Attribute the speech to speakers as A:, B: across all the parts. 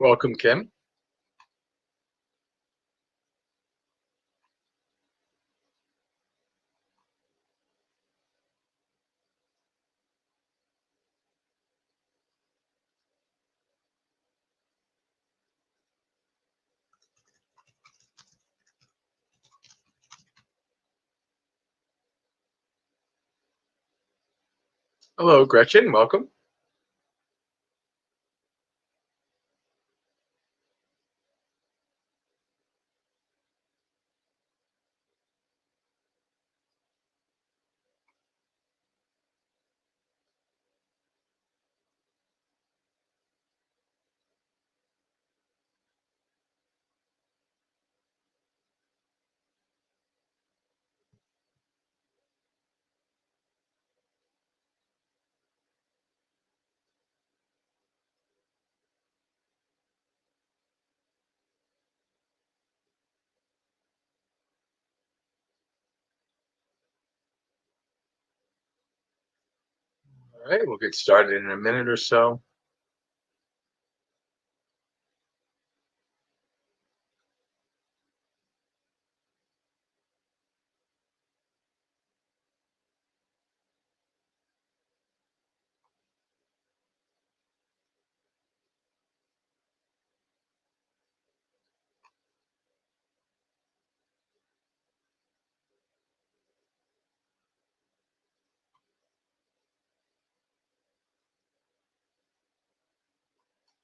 A: Welcome, Kim. Hello, Gretchen. Welcome. All right, we'll get started in a minute or so.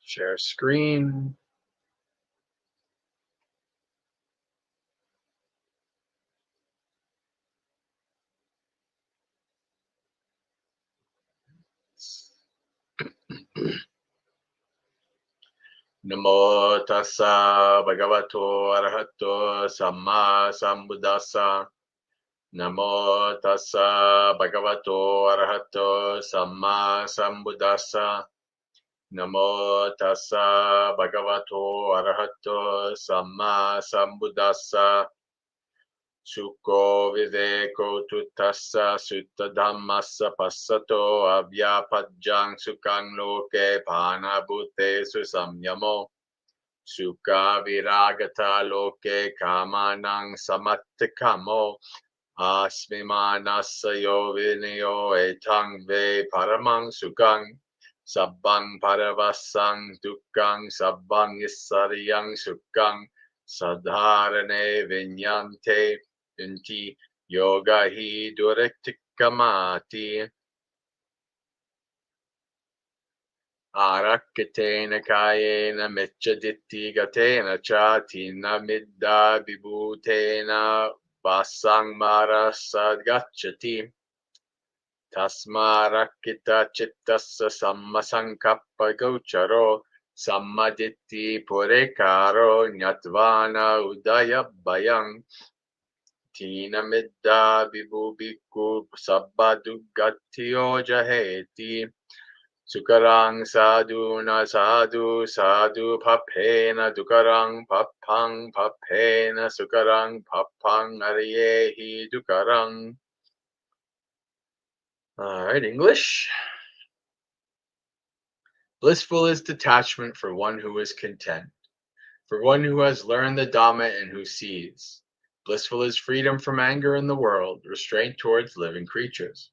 A: Share screen. Namo tassa bhagavato arahato samma sambuddhassa. Namo tassa bhagavato arahato samma sambuddhassa. Namo tassa bhagavato arahato samma sambuddhassa. Sukho viveko tuttassa sutta dhammassa passato avyapajjang sukhang loke panabhute susamyamo. Sukha viragata loke kamanang samattikamo. Asmimanassa yo vinyo etang ve paramang sukhang. Sabbang paravassang dukkang sabbang issaryang sukhang. Sadharane vinyante inti yoga hi durektikamati. Arakkatena kayena mecchaditti gatena chatina midda vibhutena vasang marasad gacchati. Tasma rakkita chittassa sammasankappa gocharo sammaditti purekaro nyatvana udayabbayang. Tina midda vibhubiku sabbadugattiyo jaheti. Sukarang sadhuna sadhu sadhu paphena dukarang paphang paphena sukarang paphang ariyehi dukarang. All right, English. Blissful is detachment for one who is content, for one who has learned the Dhamma and who sees. Blissful is freedom from anger in the world, restraint towards living creatures.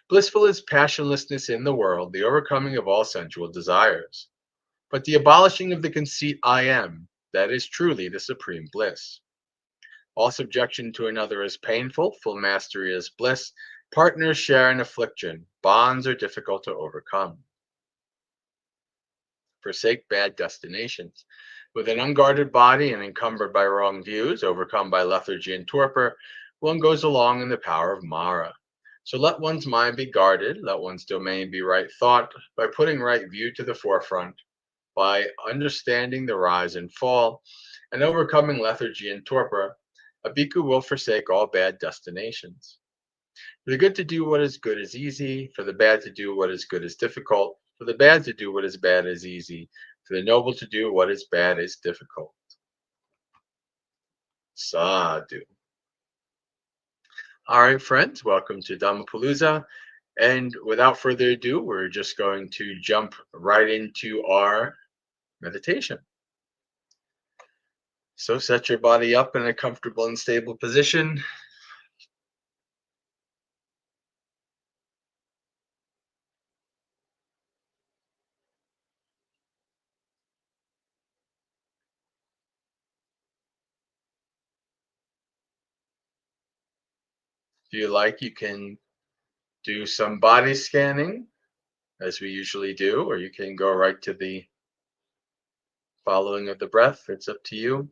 A: Blissful is passionlessness in the world, the overcoming of all sensual desires. But the abolishing of the conceit I am, that is truly the supreme bliss. All subjection to another is painful, full mastery is bliss. Partners share in affliction, bonds are difficult to overcome. Forsake bad destinations. With an unguarded body and encumbered by wrong views, overcome by lethargy and torpor, one goes along in the power of Mara. So let one's mind be guarded, let one's domain be right thought, by putting right view to the forefront, by understanding the rise and fall, and overcoming lethargy and torpor, a bhikkhu will forsake all bad destinations. For the good to do what is good is easy, for the bad to do what is good is difficult, for the bad to do what is bad is easy, for the noble to do what is bad is difficult. Sadhu. All right, friends, welcome to Dhammapalooza. And without further ado, we're just going to jump right into our meditation. So set your body up in a comfortable and stable position. If you like, you can do some body scanning as we usually do, or you can go right to the following of the breath. It's up to you.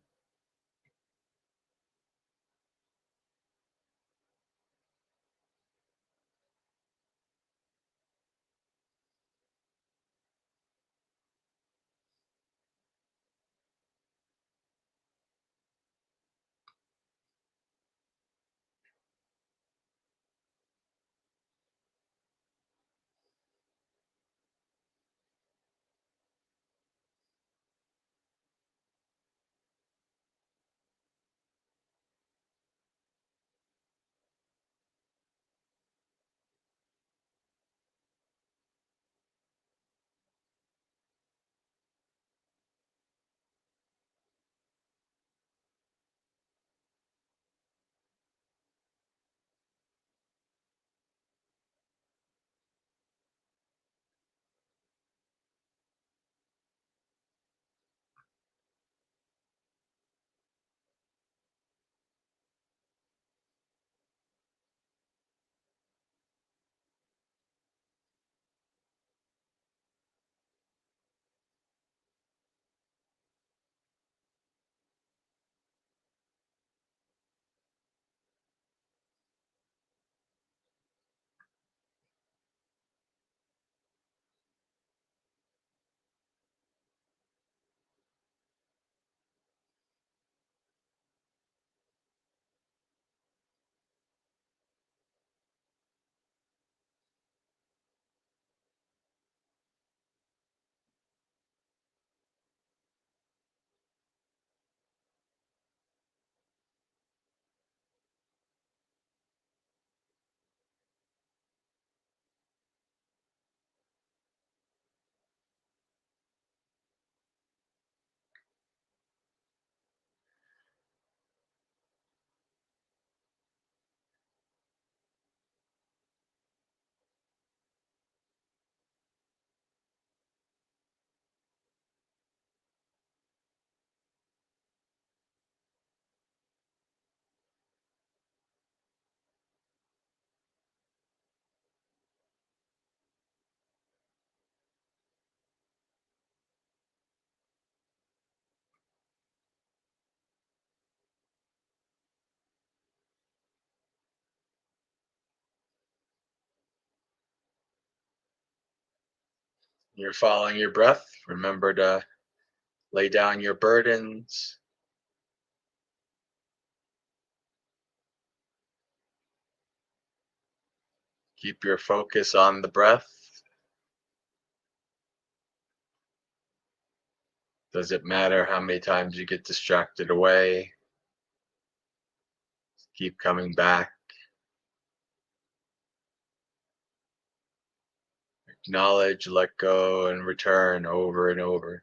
A: You're following your breath. Remember to lay down your burdens. Keep your focus on the breath. Does it matter how many times you get distracted away? Keep coming back. Acknowledge, let go, and return over and over.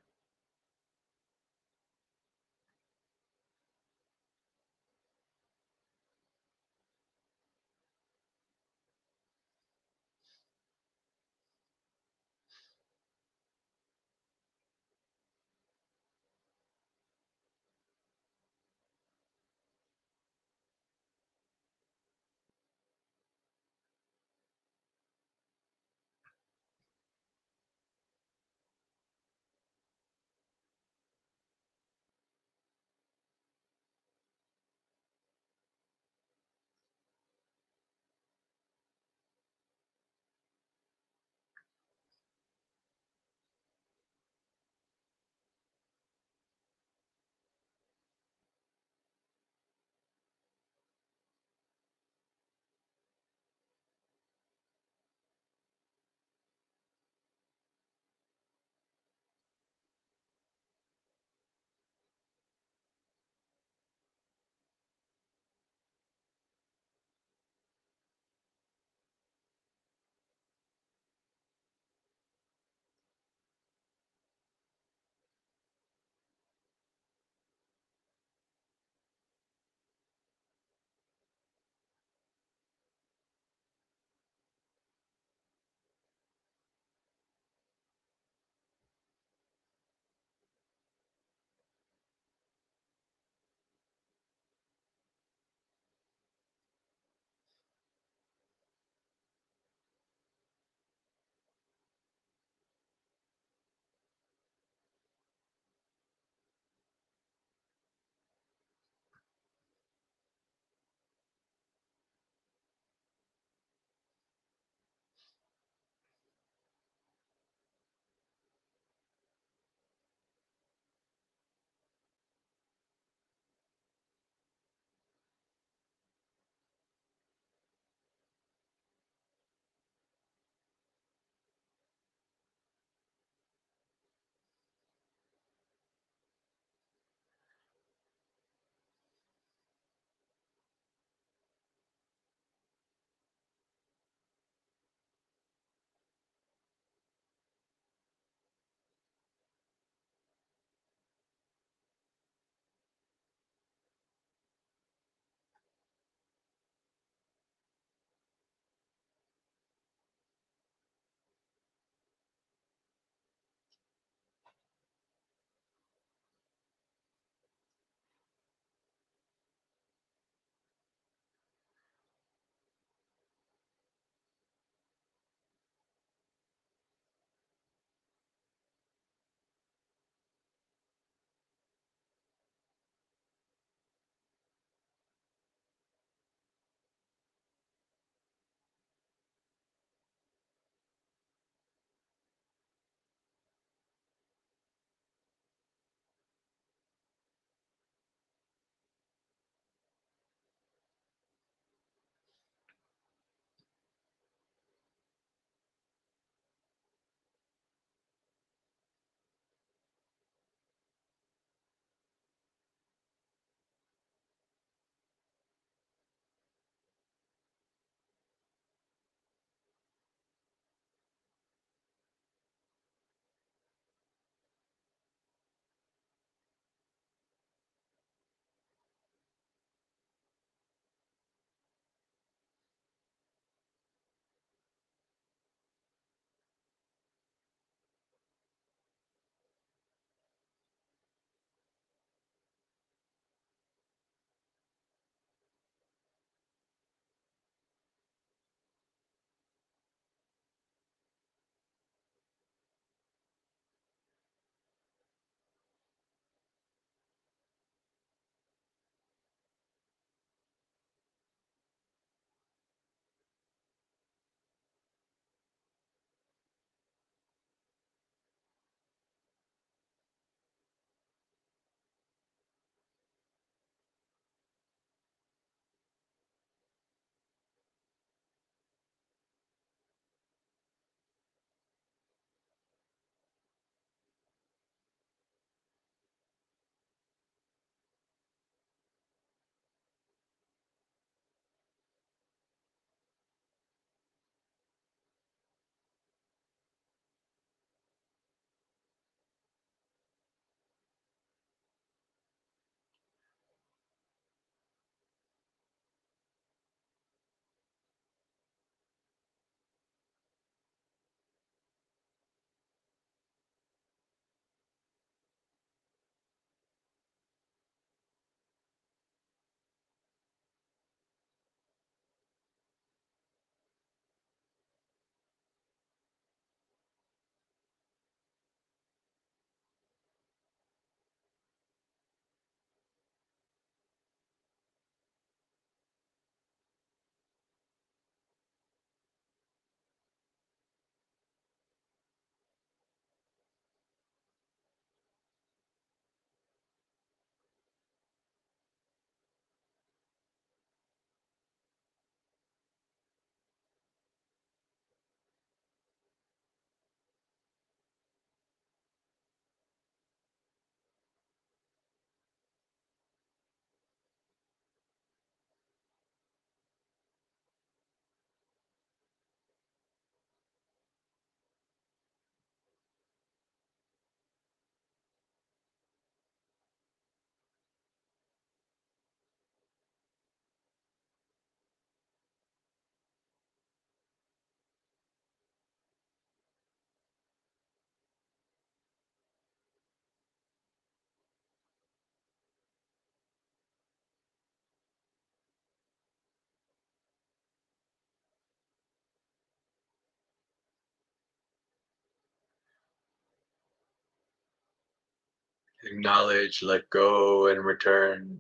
A: Acknowledge, let go, and return.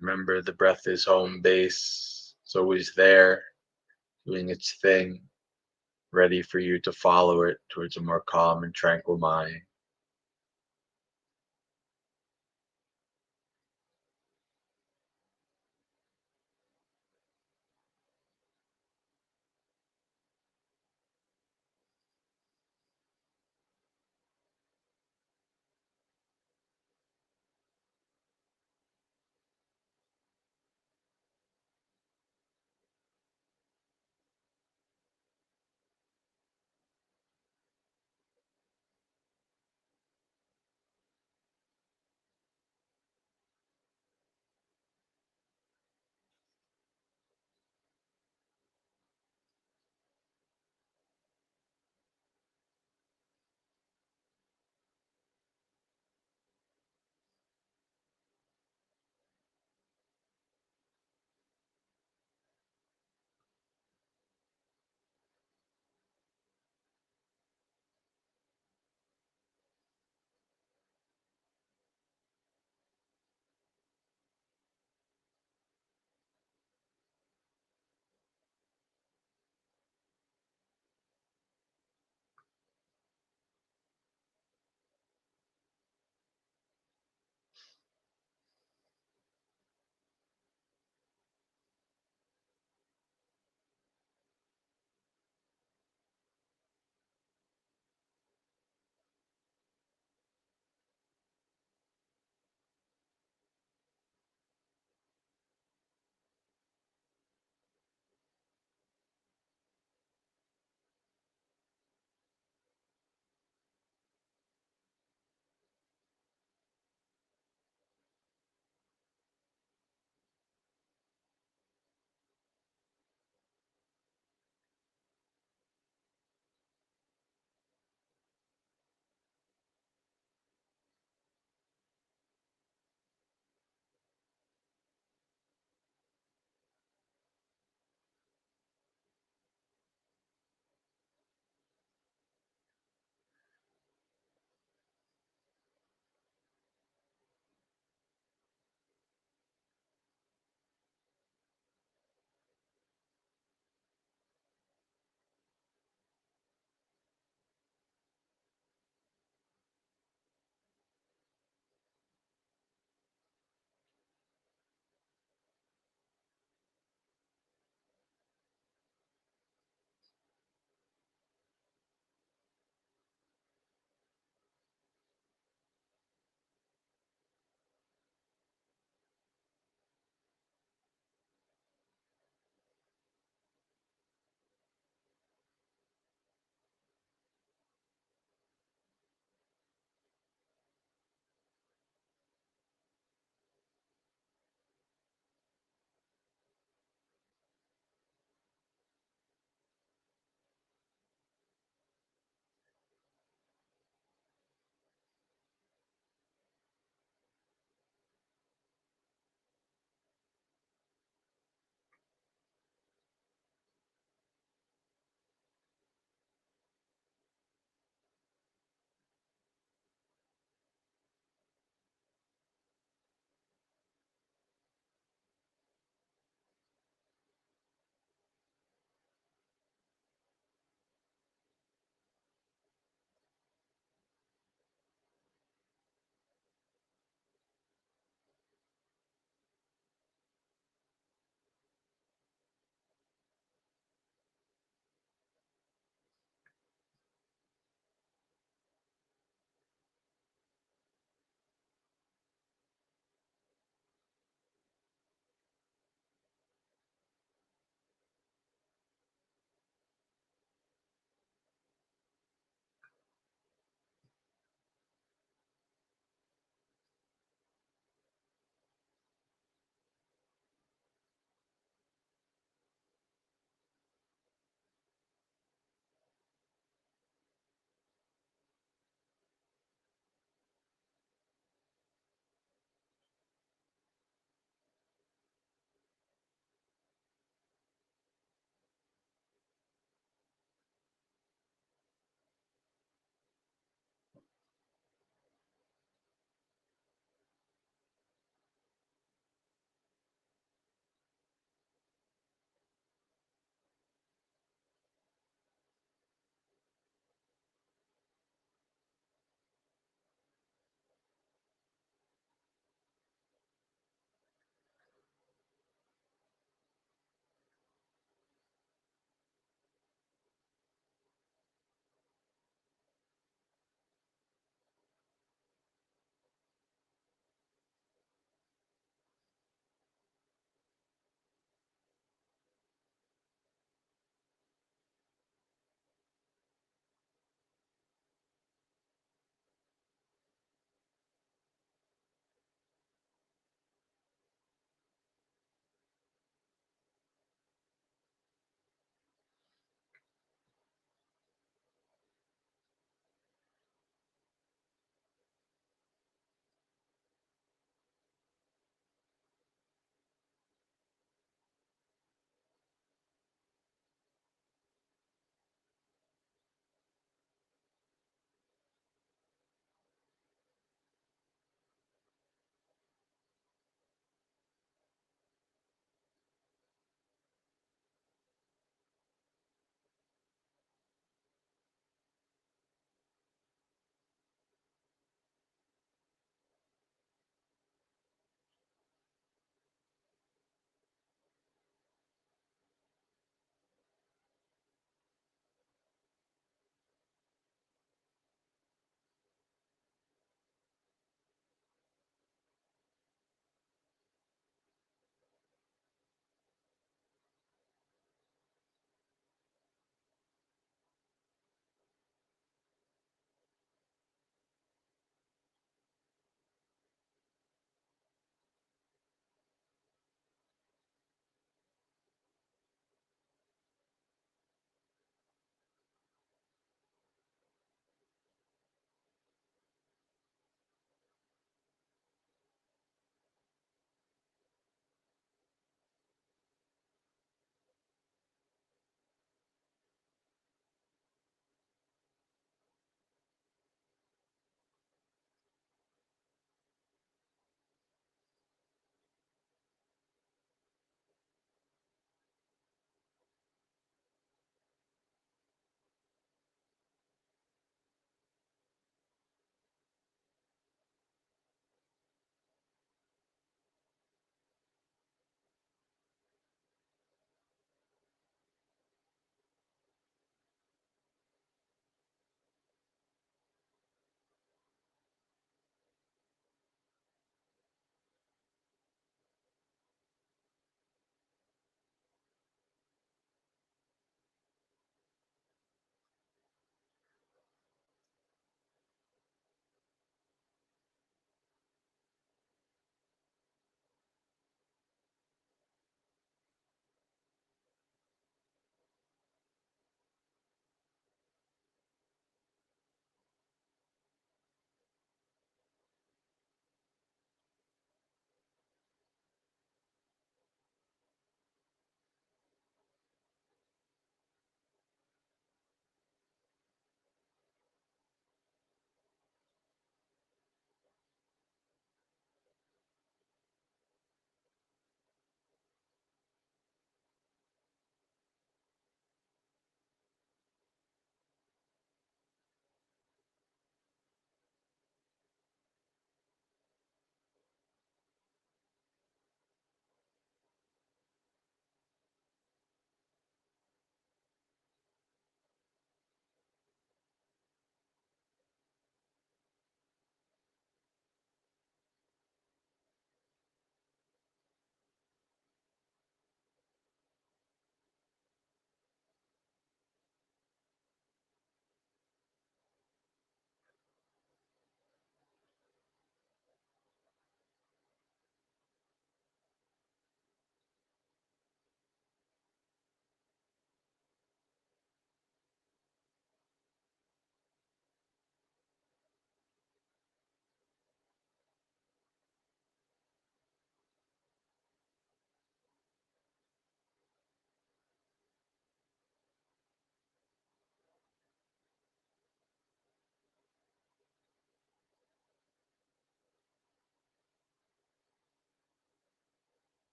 A: Remember, the breath is home base. It's always there, doing its thing, ready for you to follow it towards a more calm and tranquil mind.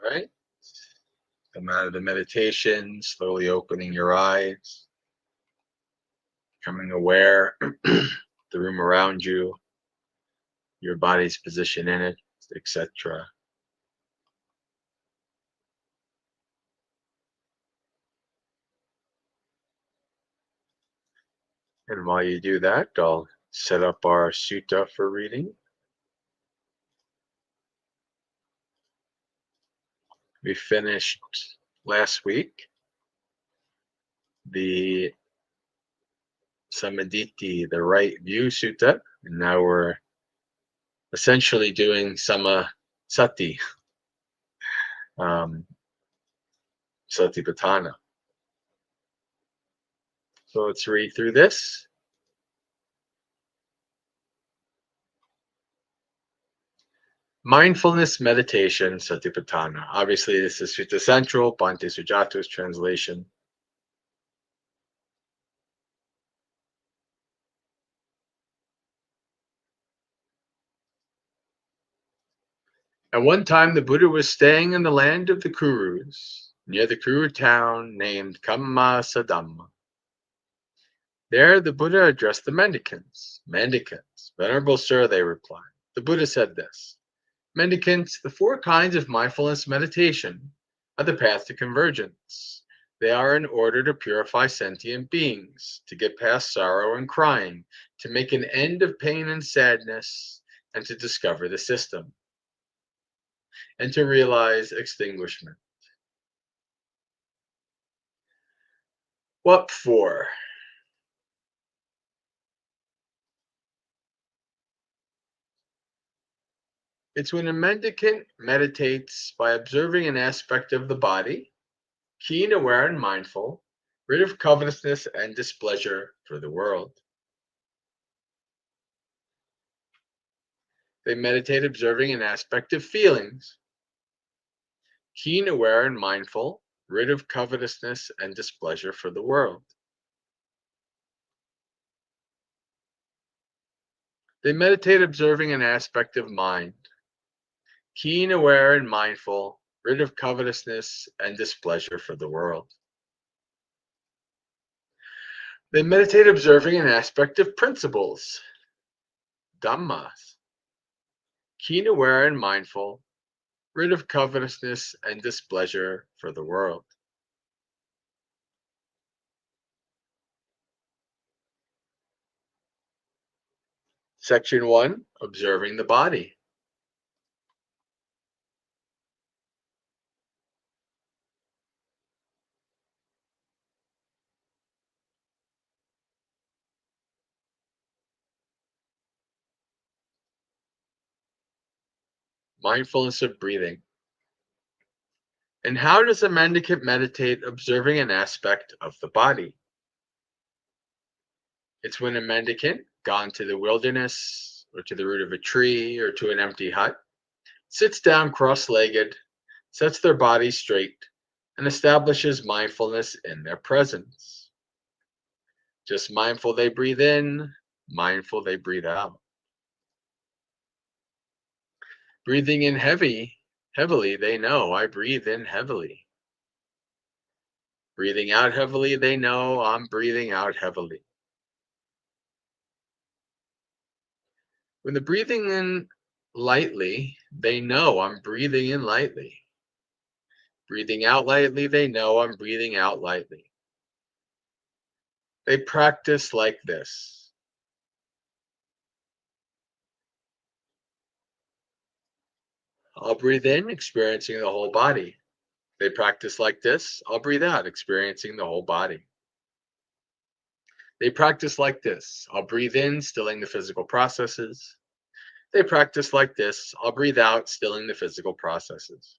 A: All right. Come out of the meditation, slowly opening your eyes, becoming aware the room around you, your body's position in it, etc. And while you do that, I'll set up our sutta for reading. We finished last week the Samaditi, the right view sutta, and now we're essentially doing Sati, Satipatthana. So let's read through this. Mindfulness meditation, Satipatthana. Obviously, this is Sutta Central, Bhante Sujato's translation. At one time, the Buddha was staying in the land of the Kurus, near the Kuru town named Dhamma. There, the Buddha addressed the mendicants. Mendicants, Venerable Sir, they replied. The Buddha said this. Mendicants, the four kinds of mindfulness meditation are the path to convergence. They are in order to purify sentient beings, to get past sorrow and crying, to make an end of pain and sadness, and to discover the system, and to realize extinguishment. What for? It's when a mendicant meditates by observing an aspect of the body, keen, aware, and mindful, rid of covetousness and displeasure for the world. They meditate observing an aspect of feelings, keen, aware, and mindful, rid of covetousness and displeasure for the world. They meditate observing an aspect of mind, keen, aware, and mindful, rid of covetousness and displeasure for the world. They meditate observing an aspect of principles, Dhammas, keen, aware, and mindful, rid of covetousness and displeasure for the world. Section 1, observing the body. Mindfulness of breathing. And how does a mendicant meditate observing an aspect of the body? It's when a mendicant, gone to the wilderness, or to the root of a tree, or to an empty hut, sits down cross-legged, sets their body straight, and establishes mindfulness in their presence. Just mindful they breathe in, mindful they breathe out. Breathing in heavily, they know I breathe in heavily. Breathing out heavily, they know I'm breathing out heavily. When they're breathing in lightly, they know I'm breathing in lightly. Breathing out lightly, they know I'm breathing out lightly. They practice like this. I'll breathe in, experiencing the whole body. They practice like this. I'll breathe out, experiencing the whole body. They practice like this. I'll breathe in, stilling the physical processes. They practice like this. I'll breathe out, stilling the physical processes.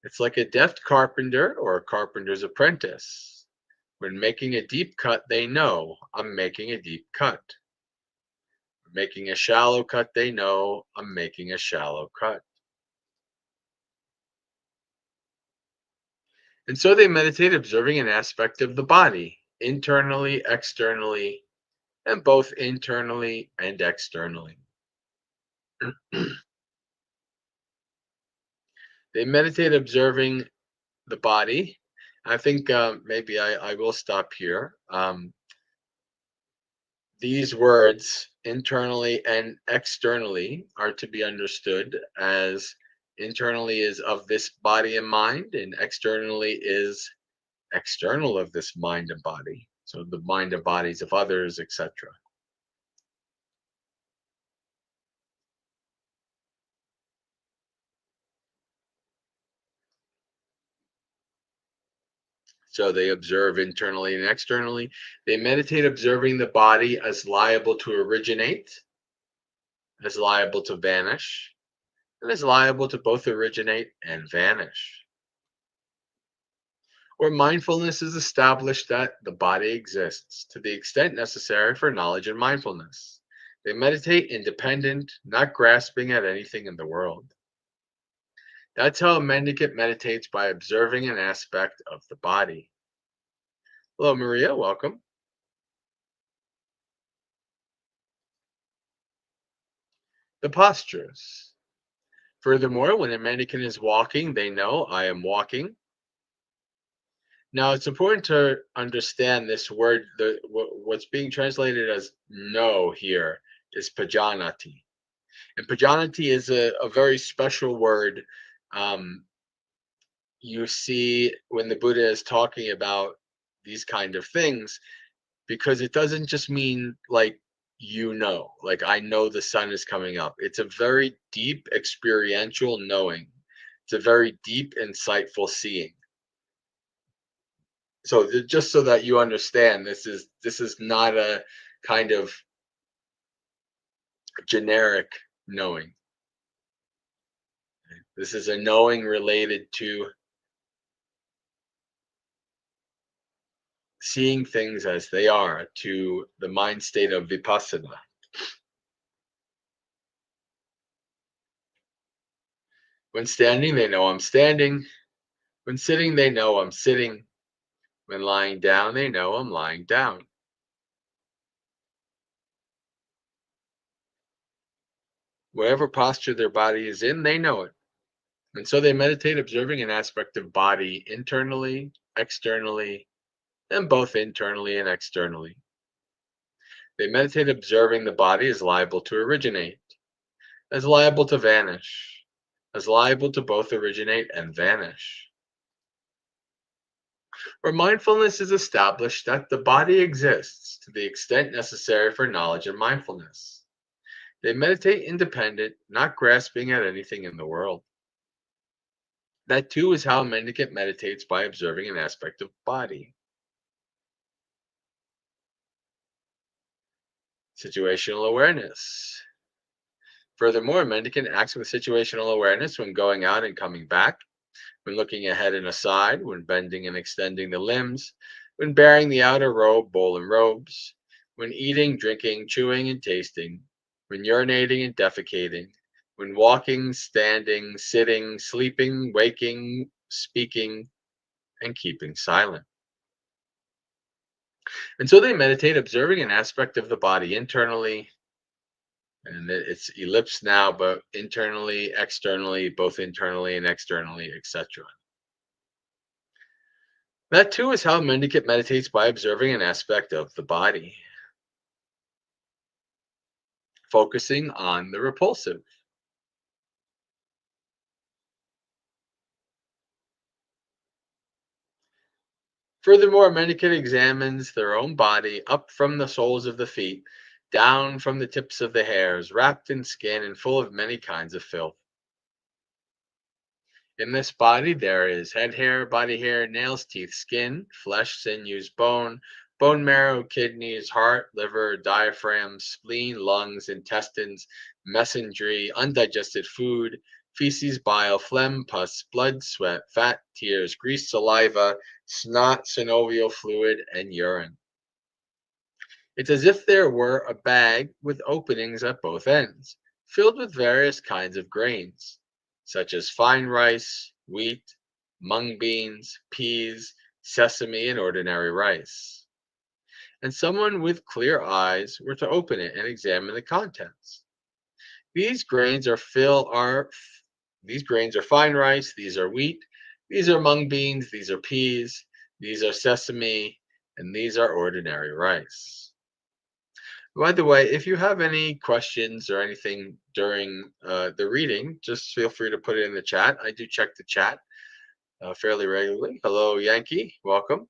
A: It's like a deft carpenter or a carpenter's apprentice. When making a deep cut, they know I'm making a deep cut. When making a shallow cut, they know I'm making a shallow cut. And so they meditate observing an aspect of the body, internally, externally, and both internally and externally. They meditate observing the body. I think maybe I will stop here. These words, internally and externally, are to be understood as internally is of this body and mind, and externally is external of this mind and body. So the mind and bodies of others, etc. So they observe internally and externally. They meditate observing the body as liable to originate, as liable to vanish, and as liable to both originate and vanish. Or mindfulness is established that the body exists to the extent necessary for knowledge and mindfulness. They meditate independent, not grasping at anything in the world. That's how a mendicant meditates, by observing an aspect of the body. Hello, Maria. Welcome. The postures. Furthermore, when a mendicant is walking, they know, I am walking. Now, it's important to understand this word. What's being translated as know here is pajanati. And pajanati is a very special word. You see, when the Buddha is talking about these kind of things, because it doesn't just mean like, like I know the sun is coming up. It's a very deep experiential knowing. It's a very deep, insightful seeing. So just so that you understand, this is not a kind of generic knowing. This is a knowing related to seeing things as they are, to the mind state of vipassana. When standing, they know I'm standing. When sitting, they know I'm sitting. When lying down, they know I'm lying down. Whatever posture their body is in, they know it. And so they meditate observing an aspect of body internally, externally, and both internally and externally. They meditate observing the body as liable to originate, as liable to vanish, as liable to both originate and vanish. Where mindfulness is established that the body exists to the extent necessary for knowledge and mindfulness. They meditate independent, not grasping at anything in the world. That too is how a mendicant meditates, by observing an aspect of body. Situational awareness. Furthermore, a mendicant acts with situational awareness when going out and coming back, when looking ahead and aside, when bending and extending the limbs, when bearing the outer robe, bowl, and robes, when eating, drinking, chewing, and tasting, when urinating and defecating, when walking, standing, sitting, sleeping, waking, speaking, and keeping silent. And so they meditate observing an aspect of the body internally, and it's ellipse now, but internally, externally, both internally and externally, etc. That too is how a mendicant meditates, by observing an aspect of the body, focusing on the repulsive. Furthermore, a mendicant examines their own body up from the soles of the feet, down from the tips of the hairs, wrapped in skin and full of many kinds of filth. In this body there is head hair, body hair, nails, teeth, skin, flesh, sinews, bone marrow, kidneys, heart, liver, diaphragm, spleen, lungs, intestines, mesentery, undigested food, feces, bile, phlegm, pus, blood, sweat, fat, tears, grease, saliva, snot, synovial fluid, and urine. It's as if there were a bag with openings at both ends, filled with various kinds of grains, such as fine rice, wheat, mung beans, peas, sesame, and ordinary rice. And someone with clear eyes were to open it and examine the contents. These grains are These grains are fine rice, these are wheat, these are mung beans, these are peas, these are sesame, and these are ordinary rice. By the way, if you have any questions or anything during the reading, just feel free to put it in the chat. I do check the chat fairly regularly. Hello, Yankee. Welcome.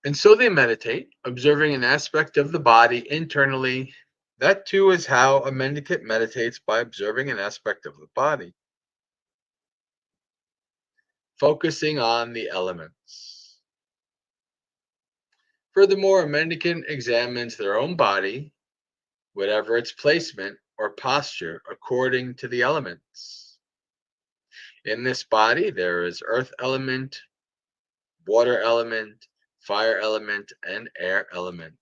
A: And so they meditate, observing an aspect of the body internally. That too is how a mendicant meditates, by observing an aspect of the body, focusing on the elements. Furthermore, a mendicant examines their own body, whatever its placement or posture, according to the elements. In this body, there is earth element, water element, fire element, and air element.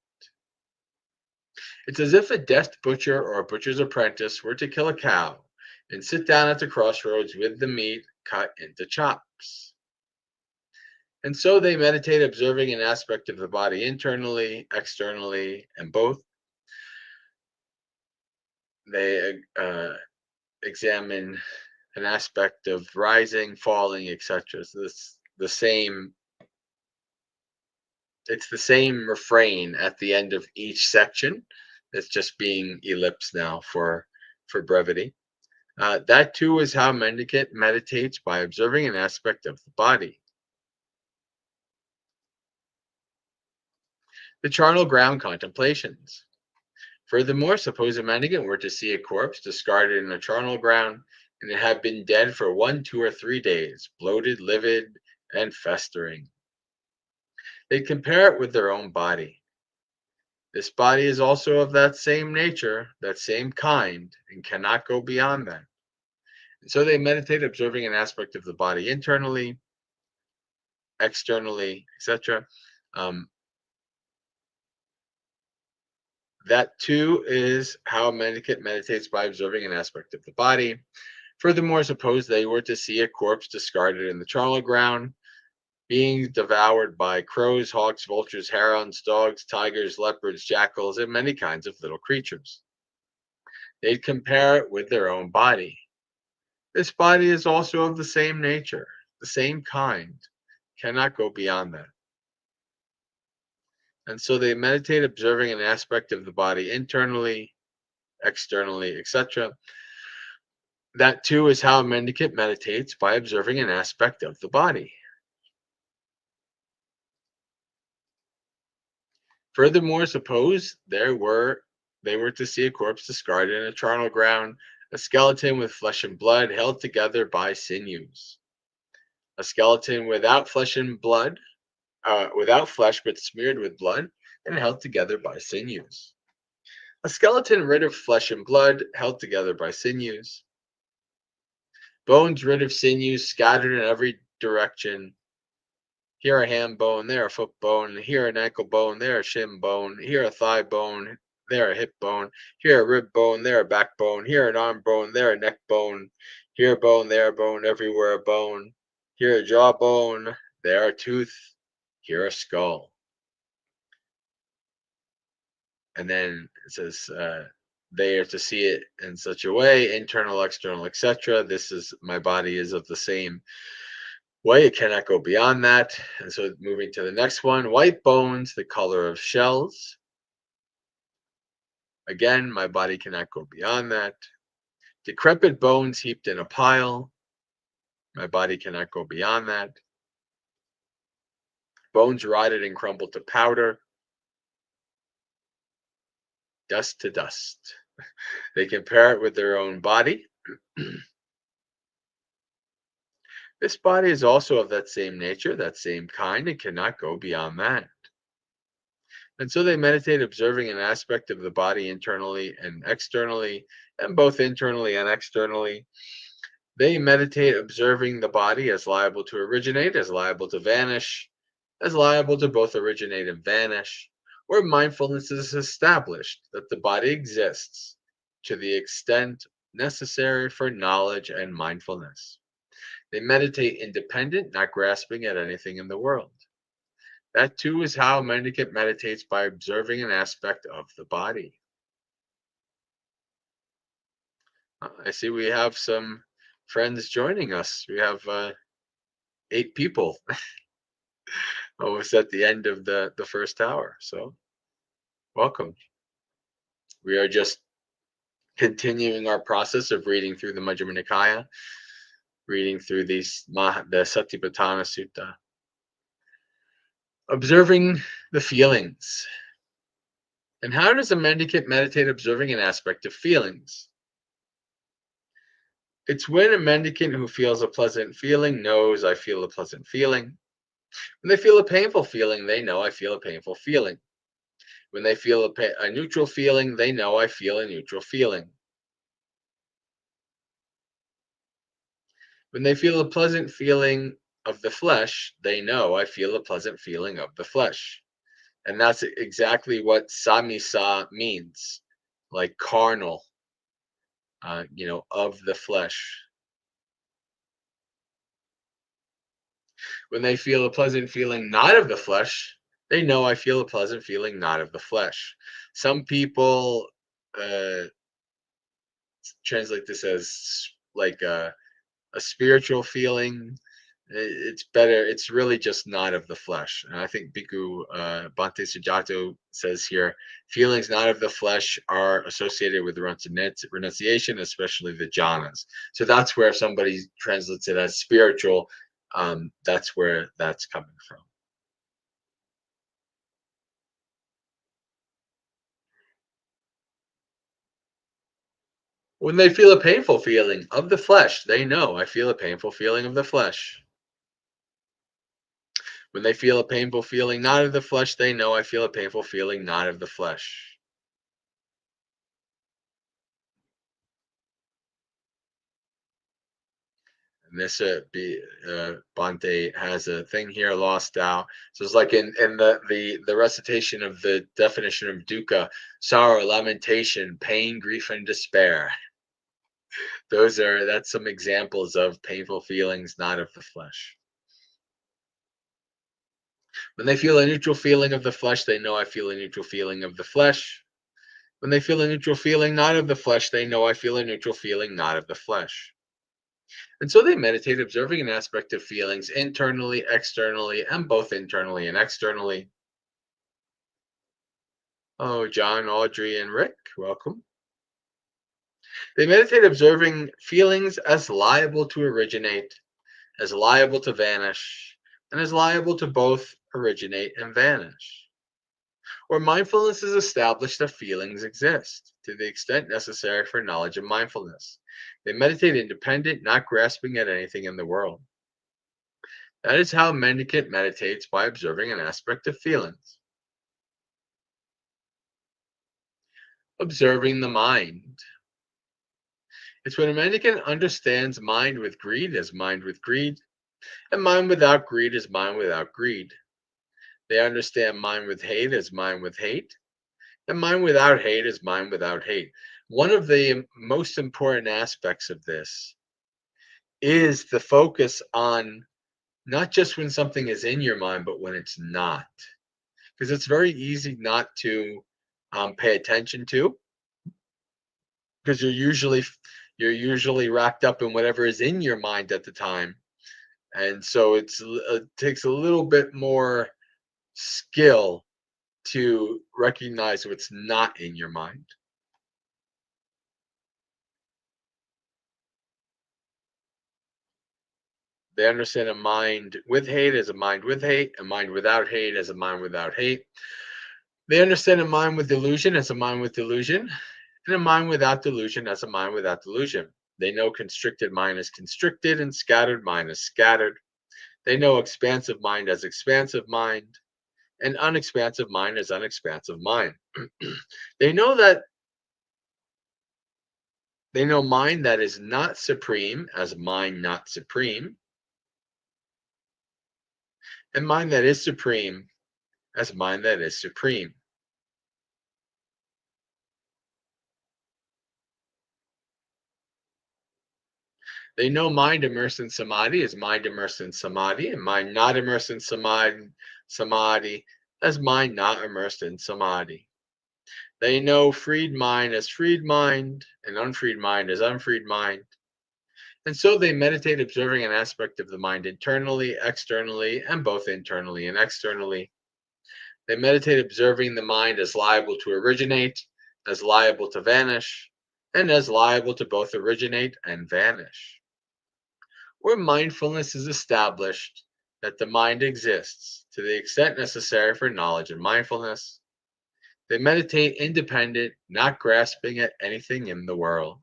A: It's as if a deft butcher or a butcher's apprentice were to kill a cow and sit down at the crossroads with the meat cut into chops. And so they meditate, observing an aspect of the body internally, externally, and both. They examine an aspect of rising, falling, etc. So it's the same refrain at the end of each section. It's just being ellipsed now for brevity. That too is how mendicant meditates, by observing an aspect of the body. The charnel ground contemplations. Furthermore, suppose a mendicant were to see a corpse discarded in a charnel ground, and it had been dead for 1, 2, or 3 days, bloated, livid, and festering. They compare it with their own body. This body is also of that same nature, that same kind, and cannot go beyond that. And so they meditate, observing an aspect of the body internally, externally, etc. That too is how a mendicant meditates, by observing an aspect of the body. Furthermore, suppose they were to see a corpse discarded in the charnel ground, being devoured by crows, hawks, vultures, herons, dogs, tigers, leopards, jackals, and many kinds of little creatures. They'd compare it with their own body. This body is also of the same nature, the same kind, cannot go beyond that. And so they meditate, observing an aspect of the body internally, externally, etc. That too is how a mendicant meditates, by observing an aspect of the body. Furthermore, suppose they were to see a corpse discarded in a charnel ground, a skeleton with flesh and blood held together by sinews. A skeleton without flesh and blood, without flesh but smeared with blood and held together by sinews. A skeleton rid of flesh and blood, held together by sinews. Bones rid of sinews, scattered in every direction. Here a ham bone, there a foot bone, here an ankle bone, there a shin bone, here a thigh bone, there a hip bone, here a rib bone, there a backbone, here an arm bone, there a neck bone, here a bone, there a bone, everywhere a bone, here a jaw bone, there a tooth, here a skull. And then it says, they are to see it in such a way, internal, external, etc. This is, my body is of the same way, it cannot go beyond that. And so moving to the next one, white bones, the color of shells. Again, my body cannot go beyond that. Decrepit bones heaped in a pile. My body cannot go beyond that. Bones rotted and crumbled to powder. Dust to dust. They compare it with their own body. This body is also of that same nature, that same kind, and cannot go beyond that. And so they meditate, observing an aspect of the body internally and externally, and both internally and externally. They meditate, observing the body as liable to originate, as liable to vanish, as liable to both originate and vanish, where mindfulness is established that the body exists to the extent necessary for knowledge and mindfulness. They meditate independent, not grasping at anything in the world. That too is how a mendicant meditates, by observing an aspect of the body. I see we have some friends joining us. We have 8 people almost at the end of the first hour. So welcome. We are just continuing our process of reading through the Majjhima Nikaya, reading through the Satipatthana Sutta, observing the feelings. And how does a mendicant meditate observing an aspect of feelings? It's when a mendicant who feels a pleasant feeling knows I feel a pleasant feeling. When they feel a painful feeling, they know I feel a painful feeling. When they feel a neutral feeling, they know I feel a neutral feeling. When they feel a pleasant feeling of the flesh, they know I feel a pleasant feeling of the flesh. And that's exactly what samisa means, like carnal, of the flesh. When they feel a pleasant feeling not of the flesh, they know I feel a pleasant feeling not of the flesh. Some people uh, translate this as like a spiritual feeling. It's better. It's really just not of the flesh. And I think Bhikkhu Bhante Sujato says here, feelings not of the flesh are associated with renunciation, especially the jhanas. So that's where somebody translates it as spiritual. That's where that's coming from. When they feel a painful feeling of the flesh, they know I feel a painful feeling of the flesh. When they feel a painful feeling not of the flesh, they know I feel a painful feeling not of the flesh. And this Bhante has a thing here lost out. So it's like in the recitation of the definition of dukkha, sorrow, lamentation, pain, grief, and despair. That's some examples of painful feelings not of the flesh. When they feel a neutral feeling of the flesh, they know I feel a neutral feeling of the flesh. When they feel a neutral feeling not of the flesh, they know I feel a neutral feeling not of the flesh. And so they meditate, observing an aspect of feelings internally, externally, and both internally and externally. Oh, John, Audrey, and Rick, welcome. They meditate, observing feelings as liable to originate, as liable to vanish, and as liable to both originate and vanish. Where mindfulness is established that feelings exist, to the extent necessary for knowledge of mindfulness. They meditate independent, not grasping at anything in the world. That is how a mendicant meditates, by observing an aspect of feelings. Observing the mind. It's when a mendicant understands mind with greed as mind with greed, and mind without greed as mind without greed. They understand mind with hate as mind with hate, and mind without hate is mind without hate. One of the most important aspects of this is the focus on not just when something is in your mind, but when it's not. Because it's very easy not to pay attention to, because you're usually wrapped up in whatever is in your mind at the time, and so it takes a little bit more skill to recognize what's not in your mind. They understand a mind with hate as a mind with hate, a mind without hate as a mind without hate. They understand a mind with delusion as a mind with delusion, and a mind without delusion as a mind without delusion. They know constricted mind is constricted and scattered mind is scattered. They know expansive mind as expansive mind, and unexpansive mind as unexpansive mind. they know that they know mind that is not supreme as mind not supreme, and mind that is supreme as mind that is supreme. They know mind immersed in samadhi as mind immersed in samadhi, and mind not immersed in samadhi as mind not immersed in samadhi. They know freed mind as freed mind and unfreed mind as unfreed mind. And so they meditate observing an aspect of the mind internally, externally, and both internally and externally. They meditate observing the mind as liable to originate, as liable to vanish, and as liable to both originate and vanish. Where mindfulness is established that the mind exists to the extent necessary for knowledge and mindfulness, they meditate independent, not grasping at anything in the world.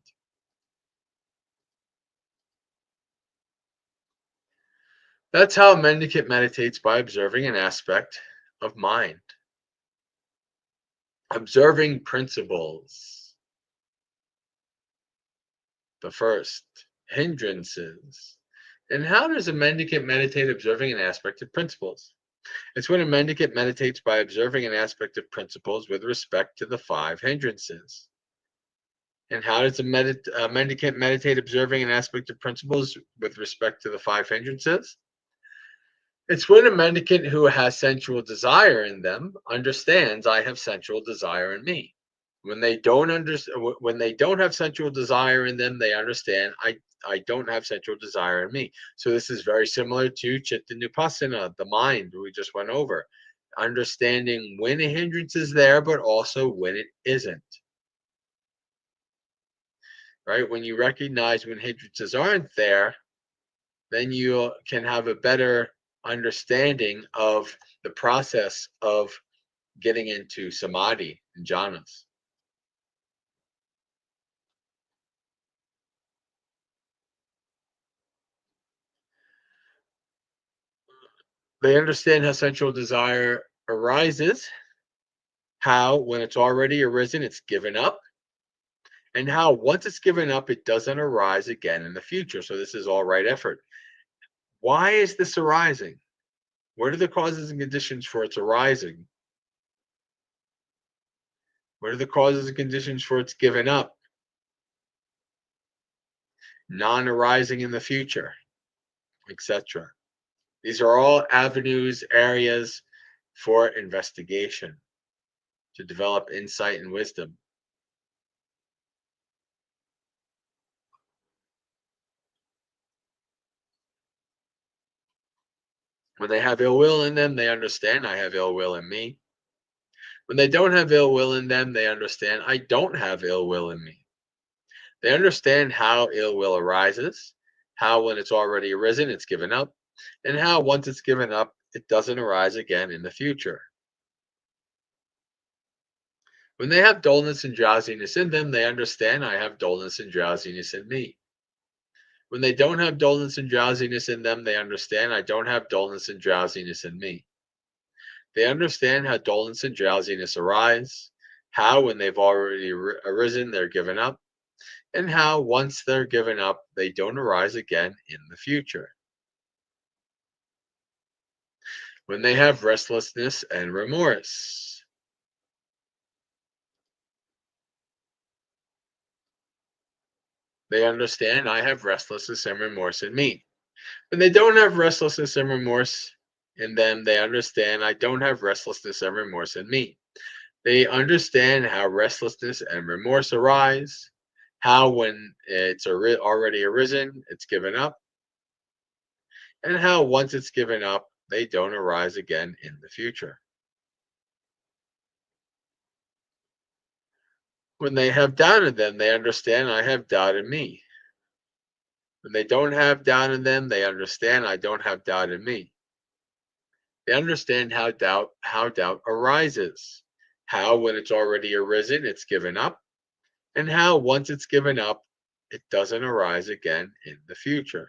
A: That's how a mendicant meditates, by observing an aspect of mind, observing principles. The first, hindrances. And how does a mendicant meditate observing an aspect of principles? It's when a mendicant meditates by observing an aspect of principles with respect to the five hindrances. And how does a mendicant meditate observing an aspect of principles with respect to the five hindrances? It's when a mendicant who has sensual desire in them understands I have sensual desire in me. When they don't have sensual desire in them, they understand I don't have sensual desire in me. So this is very similar to chitta nupassana, the mind we just went over. Understanding when a hindrance is there, but also when it isn't. Right? When you recognize when hindrances aren't there, then you can have a better understanding of the process of getting into samadhi and jhanas. They understand how sensual desire arises, how, when it's already arisen, it's given up, and how, once it's given up, it doesn't arise again in the future. So, this is all right effort. Why is this arising? What are the causes and conditions for its arising? What are the causes and conditions for its given up? Non arising in the future, etc. These are all avenues, areas for investigation to develop insight and wisdom. When they have ill will in them, they understand I have ill will in me. When they don't have ill will in them, they understand I don't have ill will in me. They understand how ill will arises, how when it's already arisen, it's given up, and how once it's given up, it doesn't arise again in the future. When they have dullness and drowsiness in them, they understand I have dullness and drowsiness in me. When they don't have dullness and drowsiness in them, they understand I don't have dullness and drowsiness in me. They understand how dullness and drowsiness arise, how when they've already arisen, they're given up, and how once they're given up, they don't arise again in the future. When they have restlessness and remorse, they understand I have restlessness and remorse in me. When they don't have restlessness and remorse in them, they understand I don't have restlessness and remorse in me. They understand how restlessness and remorse arise, how when it's already arisen, it's given up, and how once it's given up, they don't arise again in the future. When they have doubt in them, they understand I have doubt in me. When they don't have doubt in them, they understand I don't have doubt in me. They understand how doubt arises, how when it's already arisen, it's given up, and how once it's given up, it doesn't arise again in the future.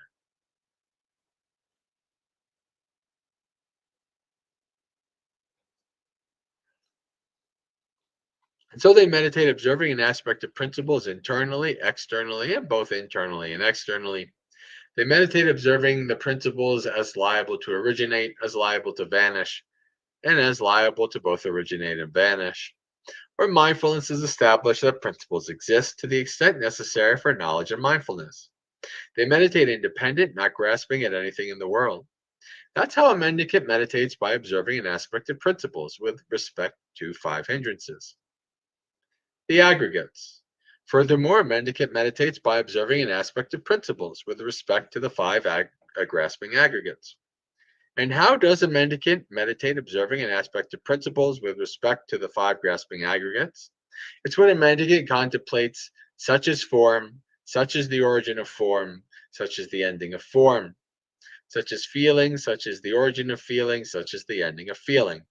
A: And so they meditate observing an aspect of principles internally, externally, and both internally and externally. They meditate observing the principles as liable to originate, as liable to vanish, and as liable to both originate and vanish. Where mindfulness is established that principles exist to the extent necessary for knowledge and mindfulness. They meditate independent, not grasping at anything in the world. That's how a mendicant meditates, by observing an aspect of principles with respect to five hindrances. the aggregates. Furthermore, a mendicant meditates by observing an aspect of principles with respect to the five grasping aggregates. And how does a mendicant meditate observing an aspect of principles with respect to the five grasping aggregates? It's when a mendicant contemplates such as form, such as the origin of form, such as the ending of form, such as feeling, such as the origin of feeling, such as the ending of feeling,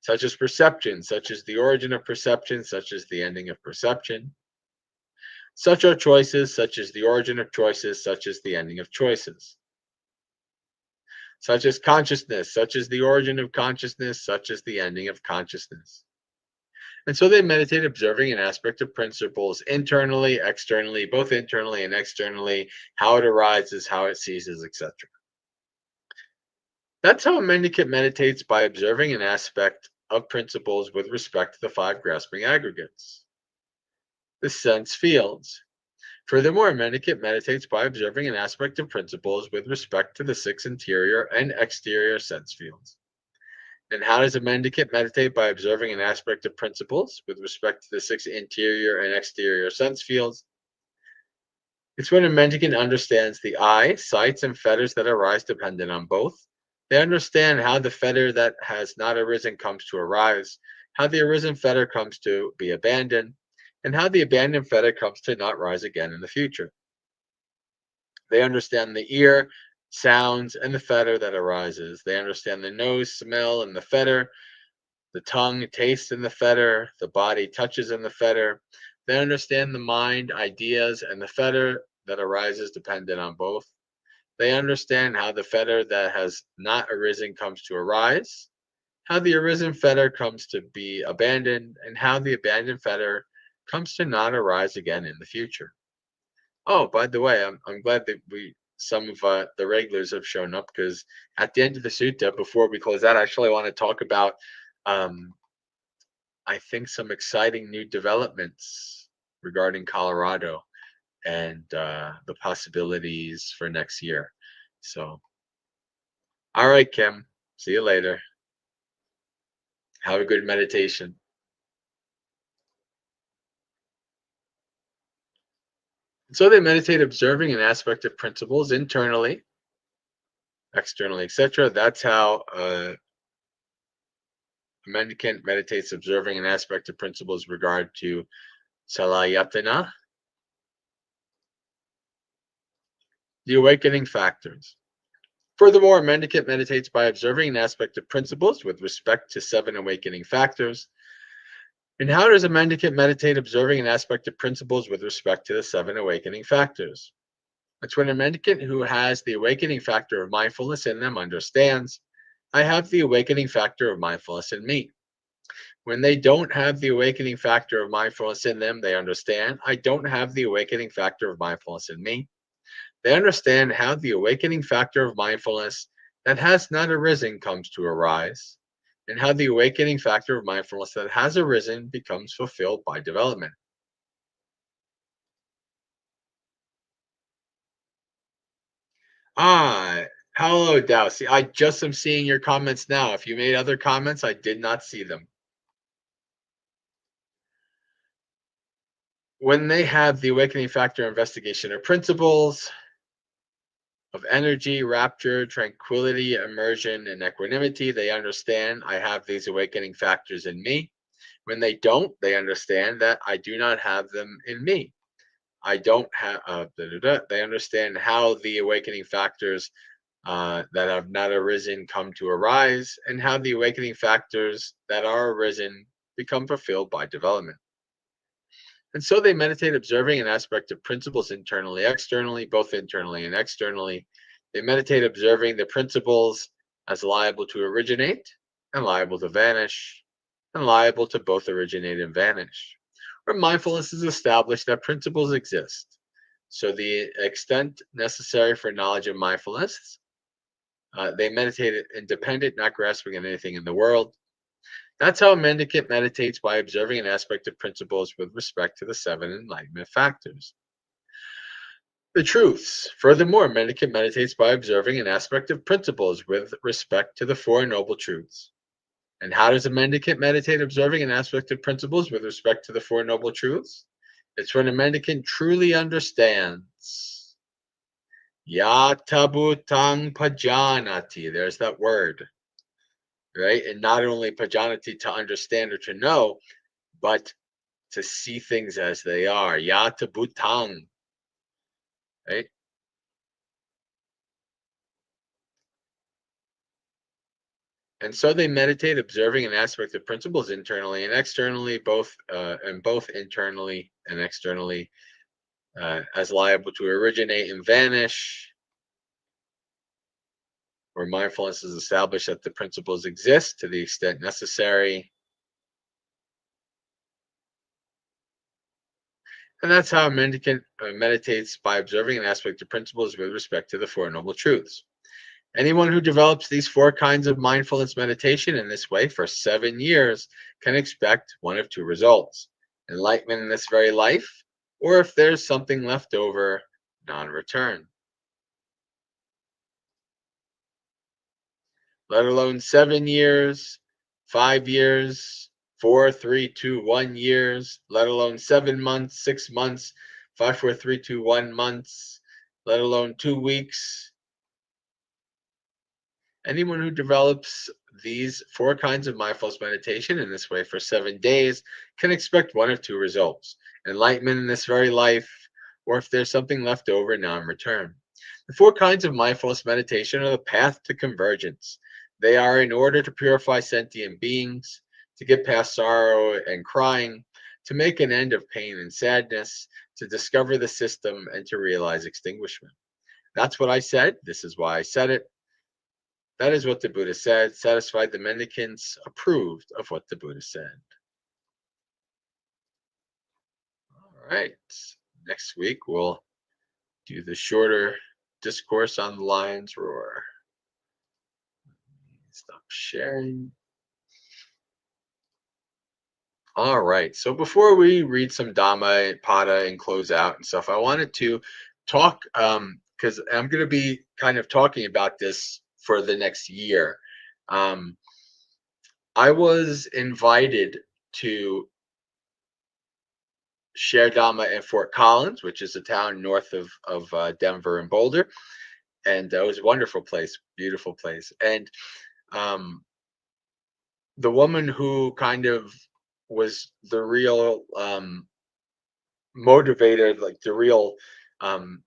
A: such as perception, such as the origin of perception, such as the ending of perception. Such are choices, such as the origin of choices, such as the ending of choices. Such as consciousness, such as the origin of consciousness, such as the ending of consciousness. And so they meditate observing an aspect of principles internally, externally, both internally and externally, how it arises, how it ceases, etc. That's how a mendicant meditates by observing an aspect of principles with respect to the five grasping aggregates, the sense fields. Furthermore, a mendicant meditates by observing an aspect of principles with respect to the six interior and exterior sense fields. And how does a mendicant meditate by observing an aspect of principles with respect to the six interior and exterior sense fields? It's when a mendicant understands the eye, sights, and fetters that arise dependent on both. They understand how the fetter that has not arisen comes to arise, how the arisen fetter comes to be abandoned, and how the abandoned fetter comes to not rise again in the future. They understand the ear, sounds, and the fetter that arises. They understand the nose, smell, and the fetter, the tongue, taste, and the fetter, the body, touches, and the fetter. They understand the mind, ideas, and the fetter that arises dependent on both. They understand how the fetter that has not arisen comes to arise, how the arisen fetter comes to be abandoned, and how the abandoned fetter comes to not arise again in the future. Oh, by the way, I'm glad that some of the regulars have shown up, because at the end of the sutta, before we close out, actually I want to talk about um, I think some exciting new developments regarding Colorado and the possibilities for next year. So, all right, Kim. See you later. Have a good meditation. So they meditate observing an aspect of principles internally, externally, etc. That's how a mendicant meditates observing an aspect of principles regard to salayatana, the awakening factors. Furthermore, a mendicant meditates by observing an aspect of principles with respect to seven awakening factors. And how does a mendicant meditate observing an aspect of principles with respect to the seven awakening factors? It's when a mendicant who has the awakening factor of mindfulness in them understands, I have the awakening factor of mindfulness in me. When they don't have the awakening factor of mindfulness in them, they understand, I don't have the awakening factor of mindfulness in me. They understand how the awakening factor of mindfulness that has not arisen comes to arise, and how the awakening factor of mindfulness that has arisen becomes fulfilled by development. Ah, hello, Dowsey. I just am seeing your comments now. If you made other comments, I did not see them. When they have the awakening factor investigation of principles, of energy, rapture, tranquility, immersion, and equanimity, they understand I have these awakening factors in me. When they don't, they understand that I do not have them in me. I don't have, they understand how the awakening factors that have not arisen come to arise, and how the awakening factors that are arisen become fulfilled by development. And so they meditate observing an aspect of principles internally, externally, both internally and externally. They meditate observing the principles as liable to originate and liable to vanish, and liable to both originate and vanish. Where mindfulness is established that principles exist. So the extent necessary for knowledge of mindfulness, they meditate independent, not grasping at anything in the world. That's how a mendicant meditates by observing an aspect of principles with respect to the seven enlightenment factors. The truths. Furthermore, a mendicant meditates by observing an aspect of principles with respect to the Four Noble Truths. And how does a mendicant meditate, observing an aspect of principles with respect to the Four Noble Truths? It's when a mendicant truly understands. Yatabutang pajanati. There's that word, right? And not only pajanati, to understand or to know, but to see things as they are. Yatabutang, right? And so they meditate, observing an aspect of principles internally and externally, both internally and externally, as liable to originate and vanish, where mindfulness is established that the principles exist to the extent necessary. And that's how a mendicant meditates, by observing an aspect of principles with respect to the Four Noble Truths. Anyone who develops these four kinds of mindfulness meditation in this way for 7 years can expect one of two results: enlightenment in this very life, or if there's something left over, non-return. Let alone 7 years, 5 years, 4, 3, 2, 1 years, let alone 7 months, 6 months, 5, 4, 3, 2, 1 months, let alone 2 weeks. Anyone who develops these four kinds of mindfulness meditation in this way for 7 days can expect one of two results: enlightenment in this very life, or if there's something left over, non-return. The four kinds of mindfulness meditation are the path to convergence. They are in order to purify sentient beings, to get past sorrow and crying, to make an end of pain and sadness, to discover the system, and to realize extinguishment. That's what I said. This is why I said it. That is what the Buddha said. Satisfied the mendicants, approved of what the Buddha said. All right. Next week, we'll do the shorter discourse on the lion's roar. Stop sharing. All right. So before we read some Dhamma, Pada, and close out and stuff, I wanted to talk, because I'm going to be kind of talking about this for the next year. I was invited to share Dhamma in Fort Collins, which is a town north of Denver and Boulder, and it was a wonderful place, beautiful place. And the woman who kind of was the real motivator, like the real um,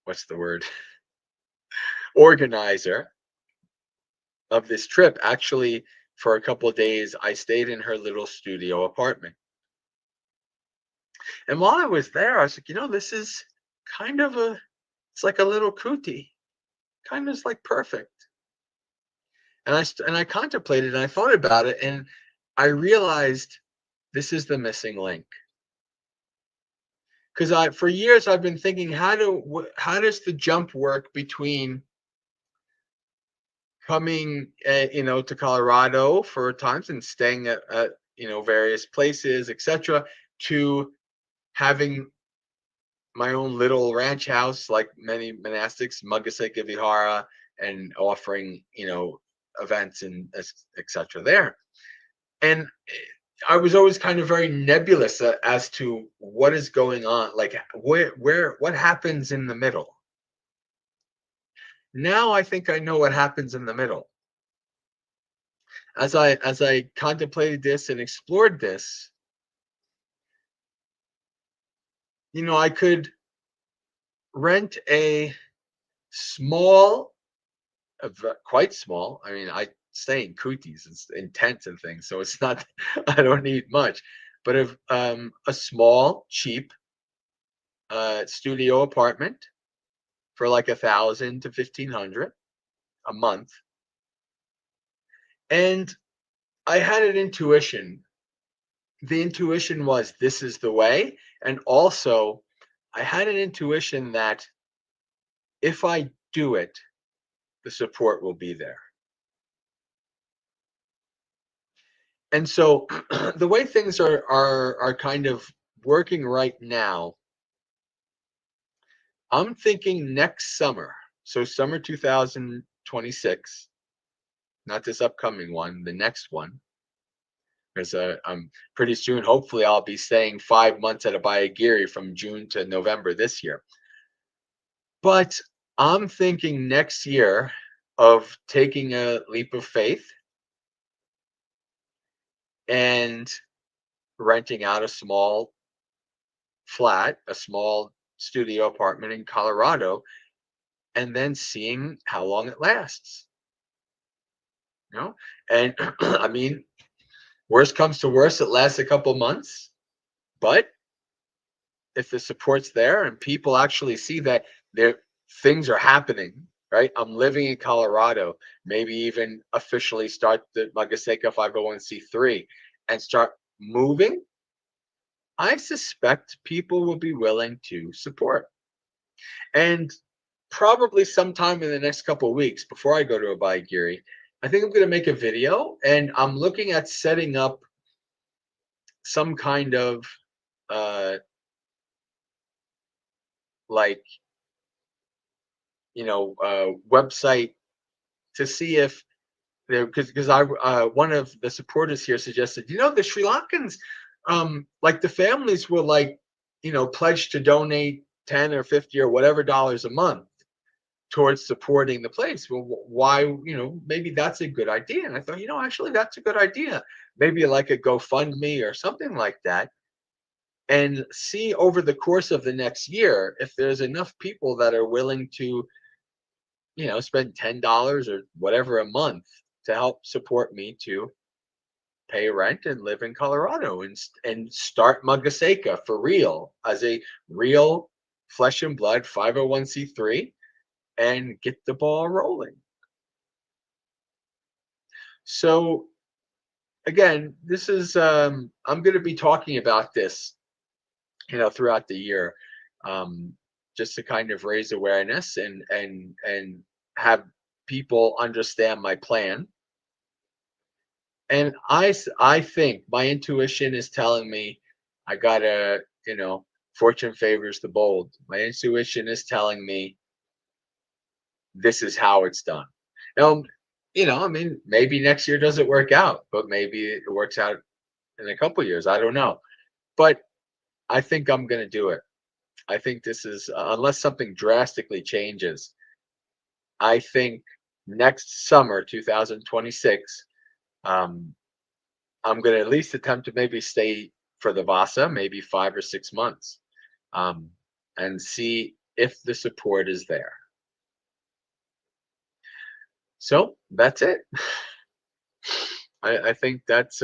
A: what's the word, organizer of this trip, actually, for a couple of days, I stayed in her little studio apartment. And while I was there, I was like, this is kind of it's like a little kuti, kind of like perfect. And I contemplated and I thought about it, and I realized this is the missing link. Because for years I've been thinking, how does the jump work between coming, to Colorado for times and staying at various places, etc., to having my own little ranch house, like many monastics, Maggaseka Vihara, and offering, events and etc. there. And I was always kind of very nebulous as to what is going on, like what happens in the middle. Now I think I know what happens in the middle. As I contemplated this and explored this, I could rent a small, quite small. I mean, I stay in kutis and tents and things, so it's not. I don't need much, but a small, cheap studio apartment for like 1,000 to 1,500 a month, and I had an intuition. The intuition was, this is the way, and also I had an intuition that if I do it, the support will be there. And so the way things are kind of working right now, I'm thinking next summer, so summer 2026, not this upcoming one, the next one. Because I'm pretty soon, hopefully, I'll be staying 5 months at a Bayagiri from June to November this year. But I'm thinking next year of taking a leap of faith and renting out a small flat, a small studio apartment in Colorado, and then seeing how long it lasts. You know, and I mean, worst comes to worst, it lasts a couple months, but if the support's there and people actually see that there things are happening, right? I'm living in Colorado, maybe even officially start the Magaseka 501c3 and start moving, I suspect people will be willing to support. And probably sometime in the next couple of weeks before I go to Abhayagiri, I think I'm going to make a video, and I'm looking at setting up some kind of uh like website to see if there, because I one of the supporters here suggested, the Sri Lankans, like the families will pledge to donate 10 or 50 or whatever dollars a month towards supporting the place. Well, why, maybe that's a good idea. And I thought, actually that's a good idea. Maybe like a GoFundMe or something like that. And see over the course of the next year if there's enough people that are willing to, spend $10 or whatever a month to help support me to pay rent and live in Colorado and start Magaseka for real as a real flesh and blood 501c3 and get the ball rolling. So again, this is I'm going to be talking about this, throughout the year, just to kind of raise awareness and have people understand my plan. And I think my intuition is telling me I gotta, fortune favors the bold. My intuition is telling me this is how it's done. Now, I mean, maybe next year doesn't work out, but maybe it works out in a couple years. I don't know. But I think I'm gonna do it. I think this is, unless something drastically changes, I think next summer, 2026, um, I'm going to at least attempt to maybe stay for the Vasa, maybe 5 or 6 months, um, and see if the support is there. So that's it. I think that's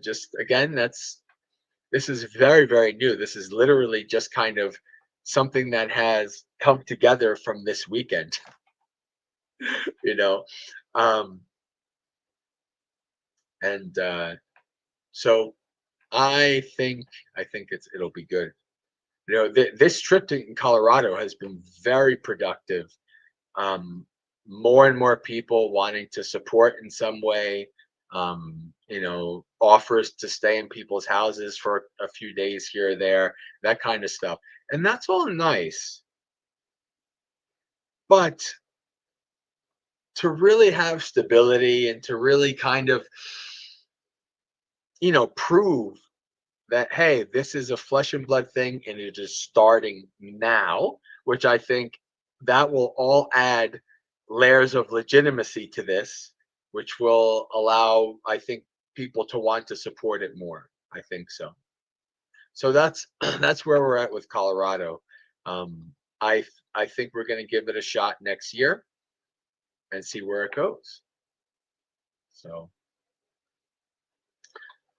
A: just, again, this is very, very new. This is literally just kind of something that has come together from this weekend, you know. Um, and so I think it'll be good. This trip to Colorado has been very productive. More and more people wanting to support in some way. Offers to stay in people's houses for a few days here or there, that kind of stuff, and that's all nice. But to really have stability and to really kind of, prove that, hey, this is a flesh and blood thing and it is starting now, which I think that will all add layers of legitimacy to this, which will allow, I think, people to want to support it more. I think so. So that's that's where we're at with Colorado. um i I think we're going to give it a shot next year and see where it goes. So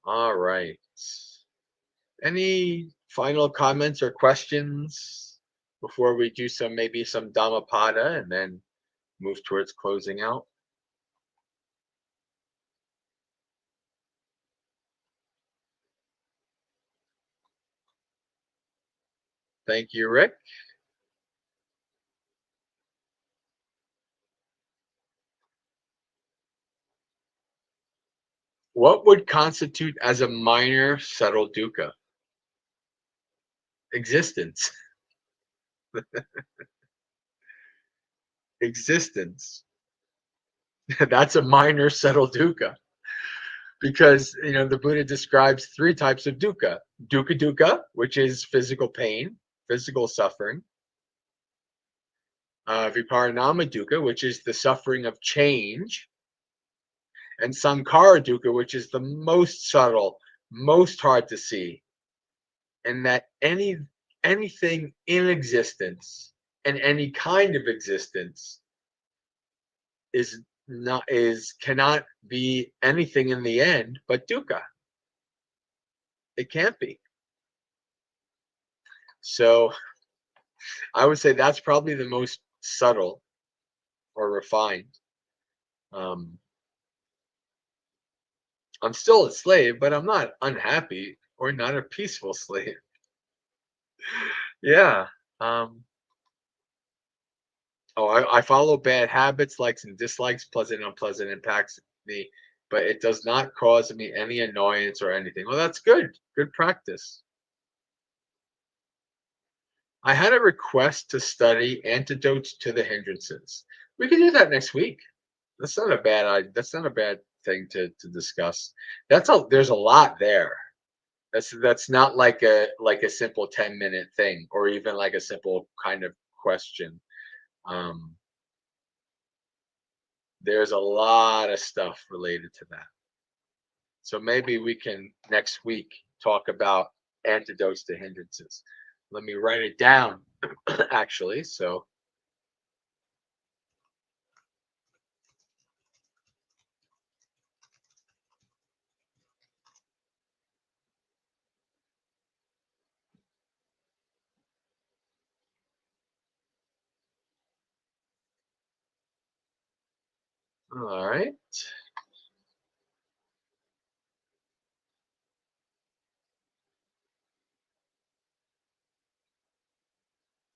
A: all right. Any final comments or questions before we do maybe some Dhammapada and then move towards closing out? Thank you, Rick. What would constitute as a minor subtle dukkha? Existence. Existence. That's a minor subtle dukkha, because the Buddha describes three types of dukkha: dukkha, which is physical pain, physical suffering; viparinama dukkha, which is the suffering of change; and sankhara dukkha, which is the most subtle, most hard to see, and that anything in existence and any kind of existence cannot be anything in the end but dukkha. It can't be. So I would say that's probably the most subtle or refined. um, I'm still a slave, but I'm not unhappy or not a peaceful slave. Yeah. um, Oh, I follow bad habits, likes and dislikes, pleasant and unpleasant impacts me, but it does not cause me any annoyance or anything. Well, that's good. Good practice. I had a request to study antidotes to the hindrances. We can do that next week. That's not a bad thing to discuss. There's a lot there. That's not like a simple 10-minute thing, or even like a simple kind of question. Um, there's a lot of stuff related to that. So maybe we can next week talk about antidotes to hindrances. Let me write it down, actually. So, all right.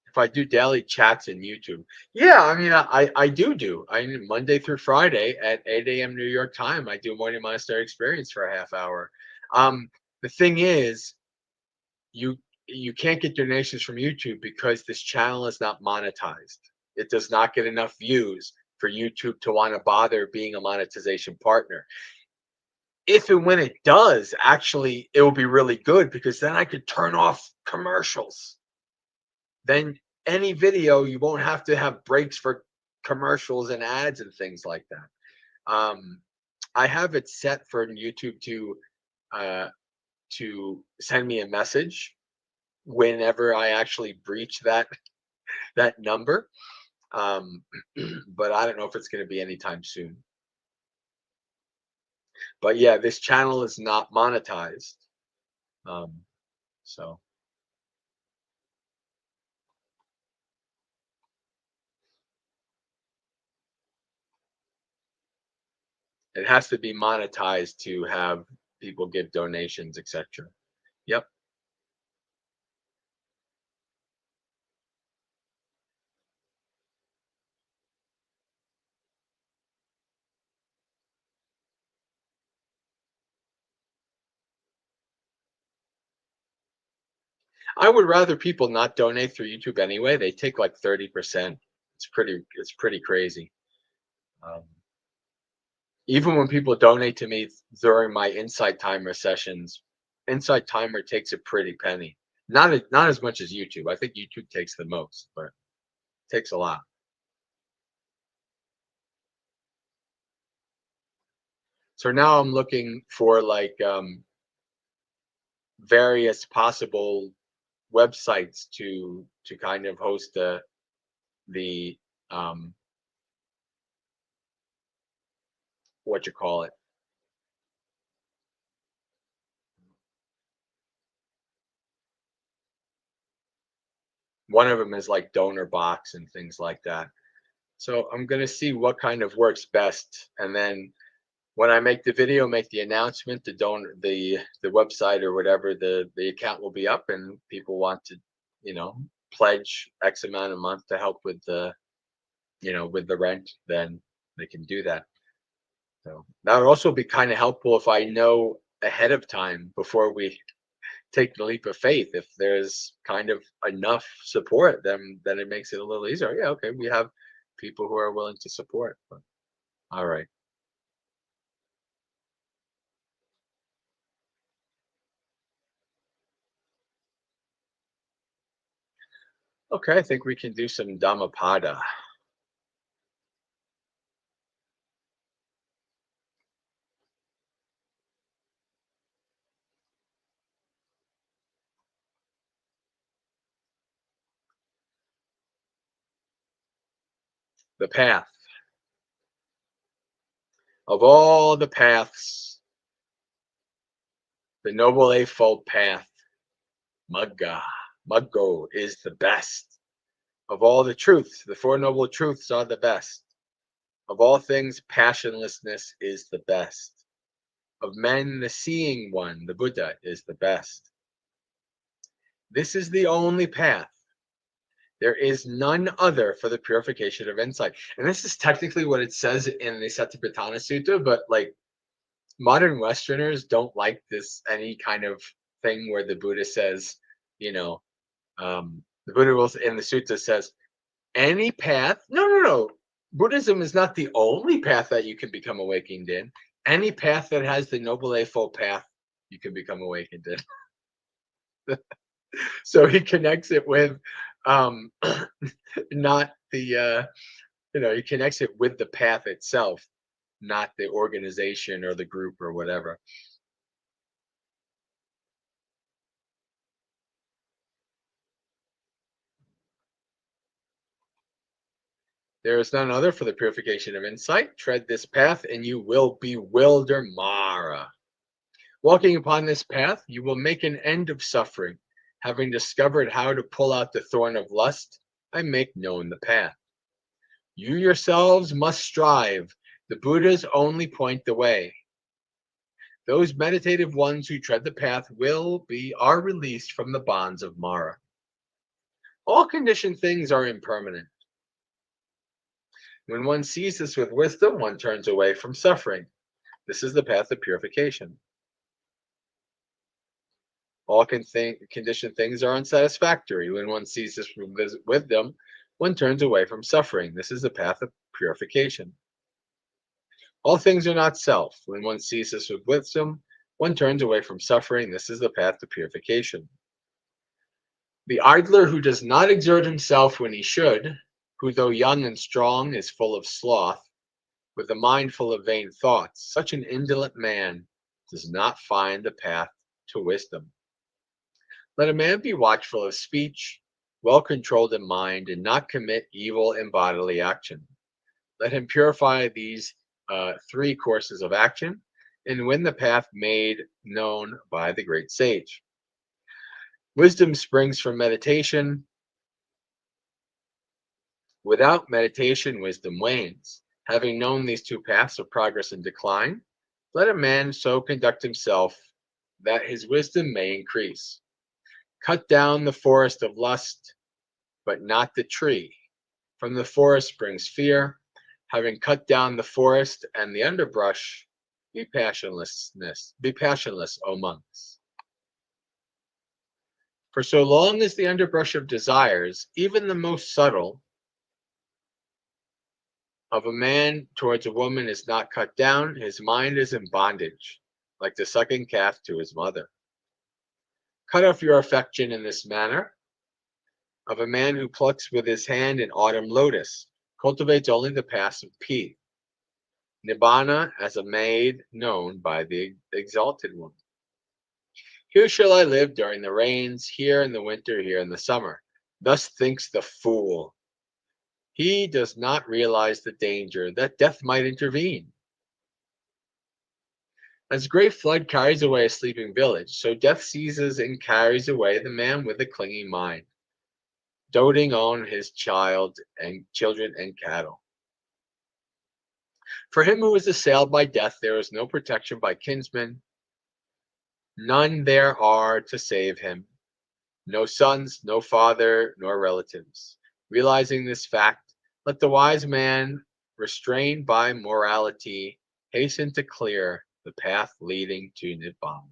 A: If I do daily chats in YouTube, yeah, I mean, I do. I mean, Monday through Friday at 8 a.m. New York time, I do morning monastery experience for a half hour. The thing is, you you can't get donations from YouTube because this channel is not monetized. It does not get enough views for YouTube to want to bother being a monetization partner. If and when it does, actually, it will be really good, because then I could turn off commercials. Then any video, you won't have to have breaks for commercials and ads and things like that. I have it set for YouTube uh, to send me a message whenever I actually breach that number. Um, but I don't know if it's going to be anytime soon. But yeah, this channel is not monetized. Um, so it has to be monetized to have people give donations, etc. Yep. I would rather people not donate through YouTube anyway. They take like 30%. It's pretty crazy. Um, Even when people donate to me during my Insight Timer sessions, Insight Timer takes a pretty penny. Not as much as YouTube. I think YouTube takes the most, but it takes a lot. So now I'm looking for like various possible websites to kind of host the um what you call it. One of them is like Donor Box and things like that. So I'm gonna see what kind of works best, and then when I make the video, make the announcement, the website or whatever, the account will be up, and people want to, you know, pledge X amount a month to help with the rent, then they can do that. So that would also be kind of helpful if I know ahead of time before we take the leap of faith. If there's kind of enough support, then it makes it a little easier. Yeah, okay, we have people who are willing to support. But All right. Okay, I think we can do some Dhammapada. The path. Of all the paths, the Noble Eightfold Path, Magga, Muggo, is the best. Of all the truths, the Four Noble Truths are the best. Of all things, passionlessness is the best. Of men, the seeing one, the Buddha, is the best. This is the only path. There is none other for the purification of insight. And this is technically what it says in the Satipatthana Sutta, but like modern Westerners don't like this any kind of thing where the Buddha says, you know, the Buddha will in the sutta says, any path. No, no, no. Buddhism is not the only path that you can become awakened in. Any path that has the Noble Eightfold Path, you can become awakened in. So he connects it with um not the he connects it with the path itself, not the organization or the group or whatever. There is none other for the purification of insight. Tread this path and you will bewilder Mara. Walking upon this path, you will make an end of suffering. Having discovered how to pull out the thorn of lust, I make known the path. You yourselves must strive. The Buddhas only point the way. Those meditative ones who tread the path are released from the bonds of Mara. All conditioned things are impermanent. When one sees this with wisdom, one turns away from suffering. This is the path of purification. All conditioned things are unsatisfactory. When one sees this with wisdom, one turns away from suffering. This is the path of purification. All things are not self. When one sees this with wisdom, one turns away from suffering. This is the path to purification. The idler who does not exert himself when he should, who though young and strong is full of sloth, with a mind full of vain thoughts, such an indolent man does not find the path to wisdom. Let a man be watchful of speech, well controlled in mind, and not commit evil in bodily action. Let him purify these three courses of action and win the path made known by the great sage. Wisdom springs from meditation. Without meditation, wisdom wanes. Having known these two paths of progress and decline, let a man so conduct himself that his wisdom may increase. Cut down the forest of lust, but not the tree. From the forest springs fear. Having cut down the forest and the underbrush, be passionless, O monks. For so long as the underbrush of desires, even the most subtle, of a man towards a woman is not cut down, his mind is in bondage, like the sucking calf to his mother. Cut off your affection in this manner of a man who plucks with his hand an autumn lotus, cultivates only the passive pea. Nibbana as a maid known by the exalted one. Here shall I live during the rains, here in the winter, here in the summer. Thus thinks the fool. He does not realize the danger that death might intervene. As great flood carries away a sleeping village, so death seizes and carries away the man with a clinging mind, doting on his children and cattle. For him who is assailed by death, there is no protection by kinsmen. None there are to save him. No sons, no father, nor relatives. Realizing this fact, let the wise man, restrained by morality, hasten to clear the path leading to Nibbana.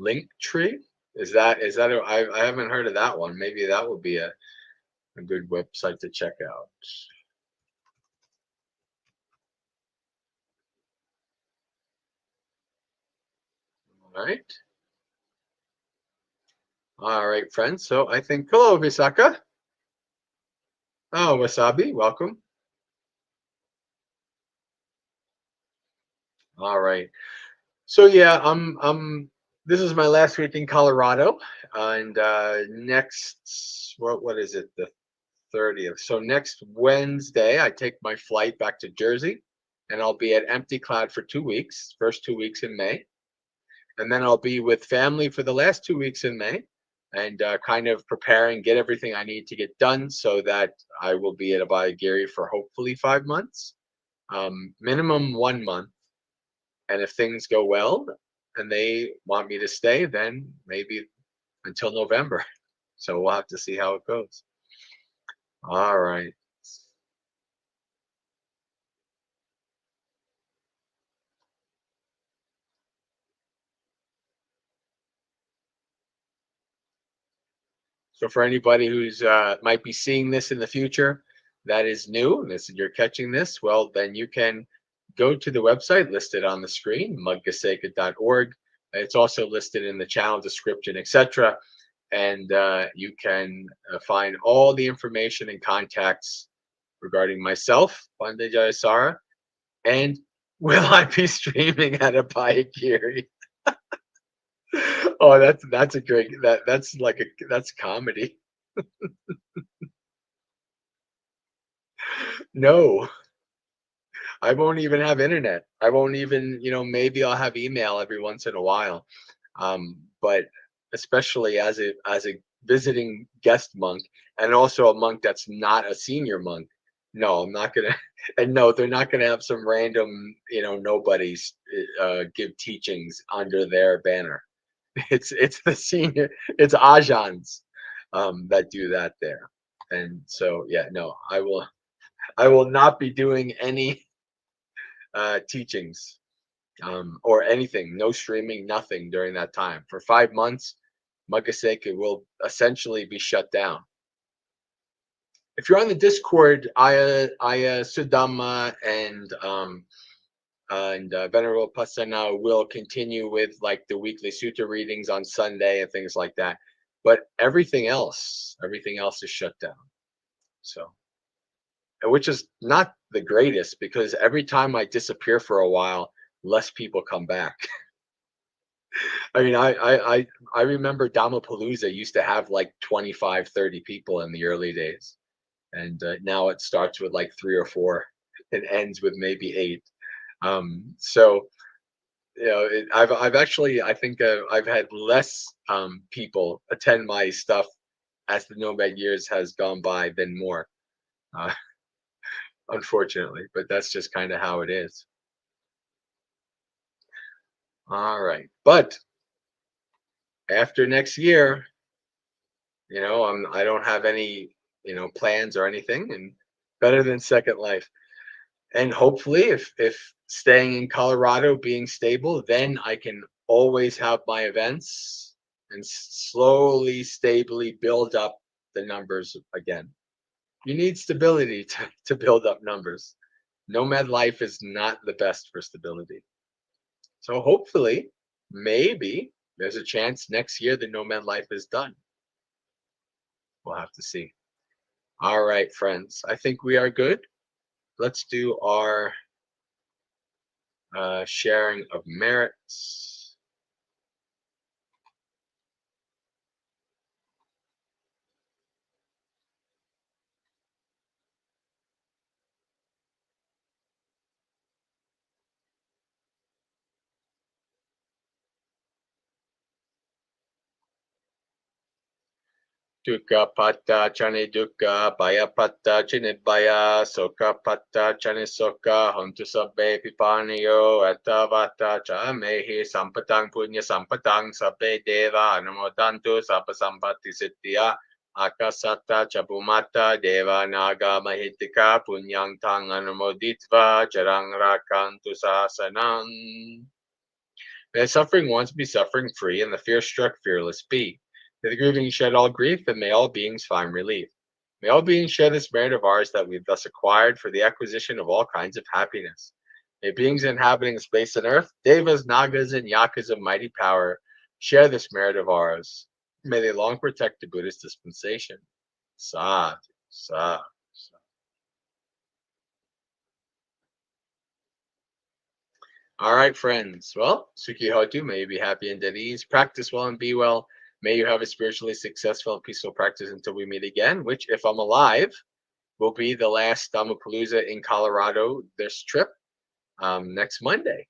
A: Link tree? I haven't heard of that one. Maybe that would be a good website to check out. All right. All right, friends. So I think, hello, Visaka. Oh, Wasabi, welcome. All right. So yeah, this is my last week in Colorado, and next, what is it? The 30th. So next Wednesday, I take my flight back to Jersey, and I'll be at Empty Cloud for 2 weeks, first 2 weeks in May. And then I'll be with family for the last 2 weeks in May, and kind of preparing, get everything I need to get done so that I will be at Abhayagiri for hopefully 5 months, minimum 1 month. And if things go well and they want me to stay, then maybe until November. So we'll have to see how it goes. All right. So for anybody who's might be seeing this in the future, that is new, and you're catching this, well, then you can go to the website listed on the screen, mudgaseka.org. It's also listed in the channel description, etc. And you can find all the information and contacts regarding myself, Pandey Jayasara, and will I be streaming at Abhayagiri? Oh, that's a great that's comedy. No, I won't even have internet. I won't even, maybe I'll have email every once in a while. But especially as a visiting guest monk, and also a monk that's not a senior monk. No, I'm not gonna, and no, they're not gonna have some random, nobodies give teachings under their banner. It's the senior, it's Ajahns that do that there. And so yeah, no, I will not be doing any teachings or anything, no streaming, nothing during that time. For 5 months, Magaseka will essentially be shut down. If you're on the Discord, Aya Sudama and Venerable Pasana will continue with like the weekly sutta readings on Sunday and things like that. But everything else is shut down. So, which is not the greatest, because every time I disappear for a while, less people come back. I mean, I remember Dhammapalooza used to have like 25, 30 people in the early days, and now it starts with like 3 or 4 and ends with maybe 8. So I've actually, I think I've had less people attend my stuff as the nomad years has gone by than more, uh, unfortunately. But that's just kind of how it is. All right, but after next year, I don't have any, plans or anything, and better than Second Life. And hopefully, if staying in Colorado, being stable, then I can always have my events and slowly, stably build up the numbers again. You need stability to build up numbers. Nomad life is not the best for stability. So hopefully, maybe there's a chance next year the nomad life is done. We'll have to see. All right, friends. I think we are good. Let's do our sharing of merits. Dukkha patta chane dukkha, bhaya patta chane bhaya, sokha patta chane sokha, hontu sabbe pipaniyo, attavata cha mehi sampatang punya sampatang sabbe deva anumodantu sabba sampatti siddhya, akasata chabumata deva naga mahitika punyang tang anumoditva charang rakantu sasanang. May the suffering ones be suffering free, and the fear-struck fearless be. May the grieving shed all grief, and may all beings find relief. May all beings share this merit of ours that we've thus acquired for the acquisition of all kinds of happiness. May beings inhabiting space and earth, devas, nagas, and yakas of mighty power, share this merit of ours. May they long protect the Buddhist dispensation. Sadhu, sadhu. All right, friends. Well, Sukhi Hotu, may you be happy and at ease. Practice well and be well. May you have a spiritually successful and peaceful practice until we meet again, which, if I'm alive, will be the last Dhammapalooza in Colorado this trip next Monday.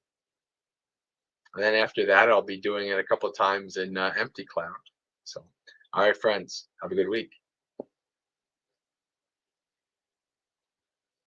A: And then after that, I'll be doing it a couple of times in Empty Cloud. So, all right, friends, have a good week.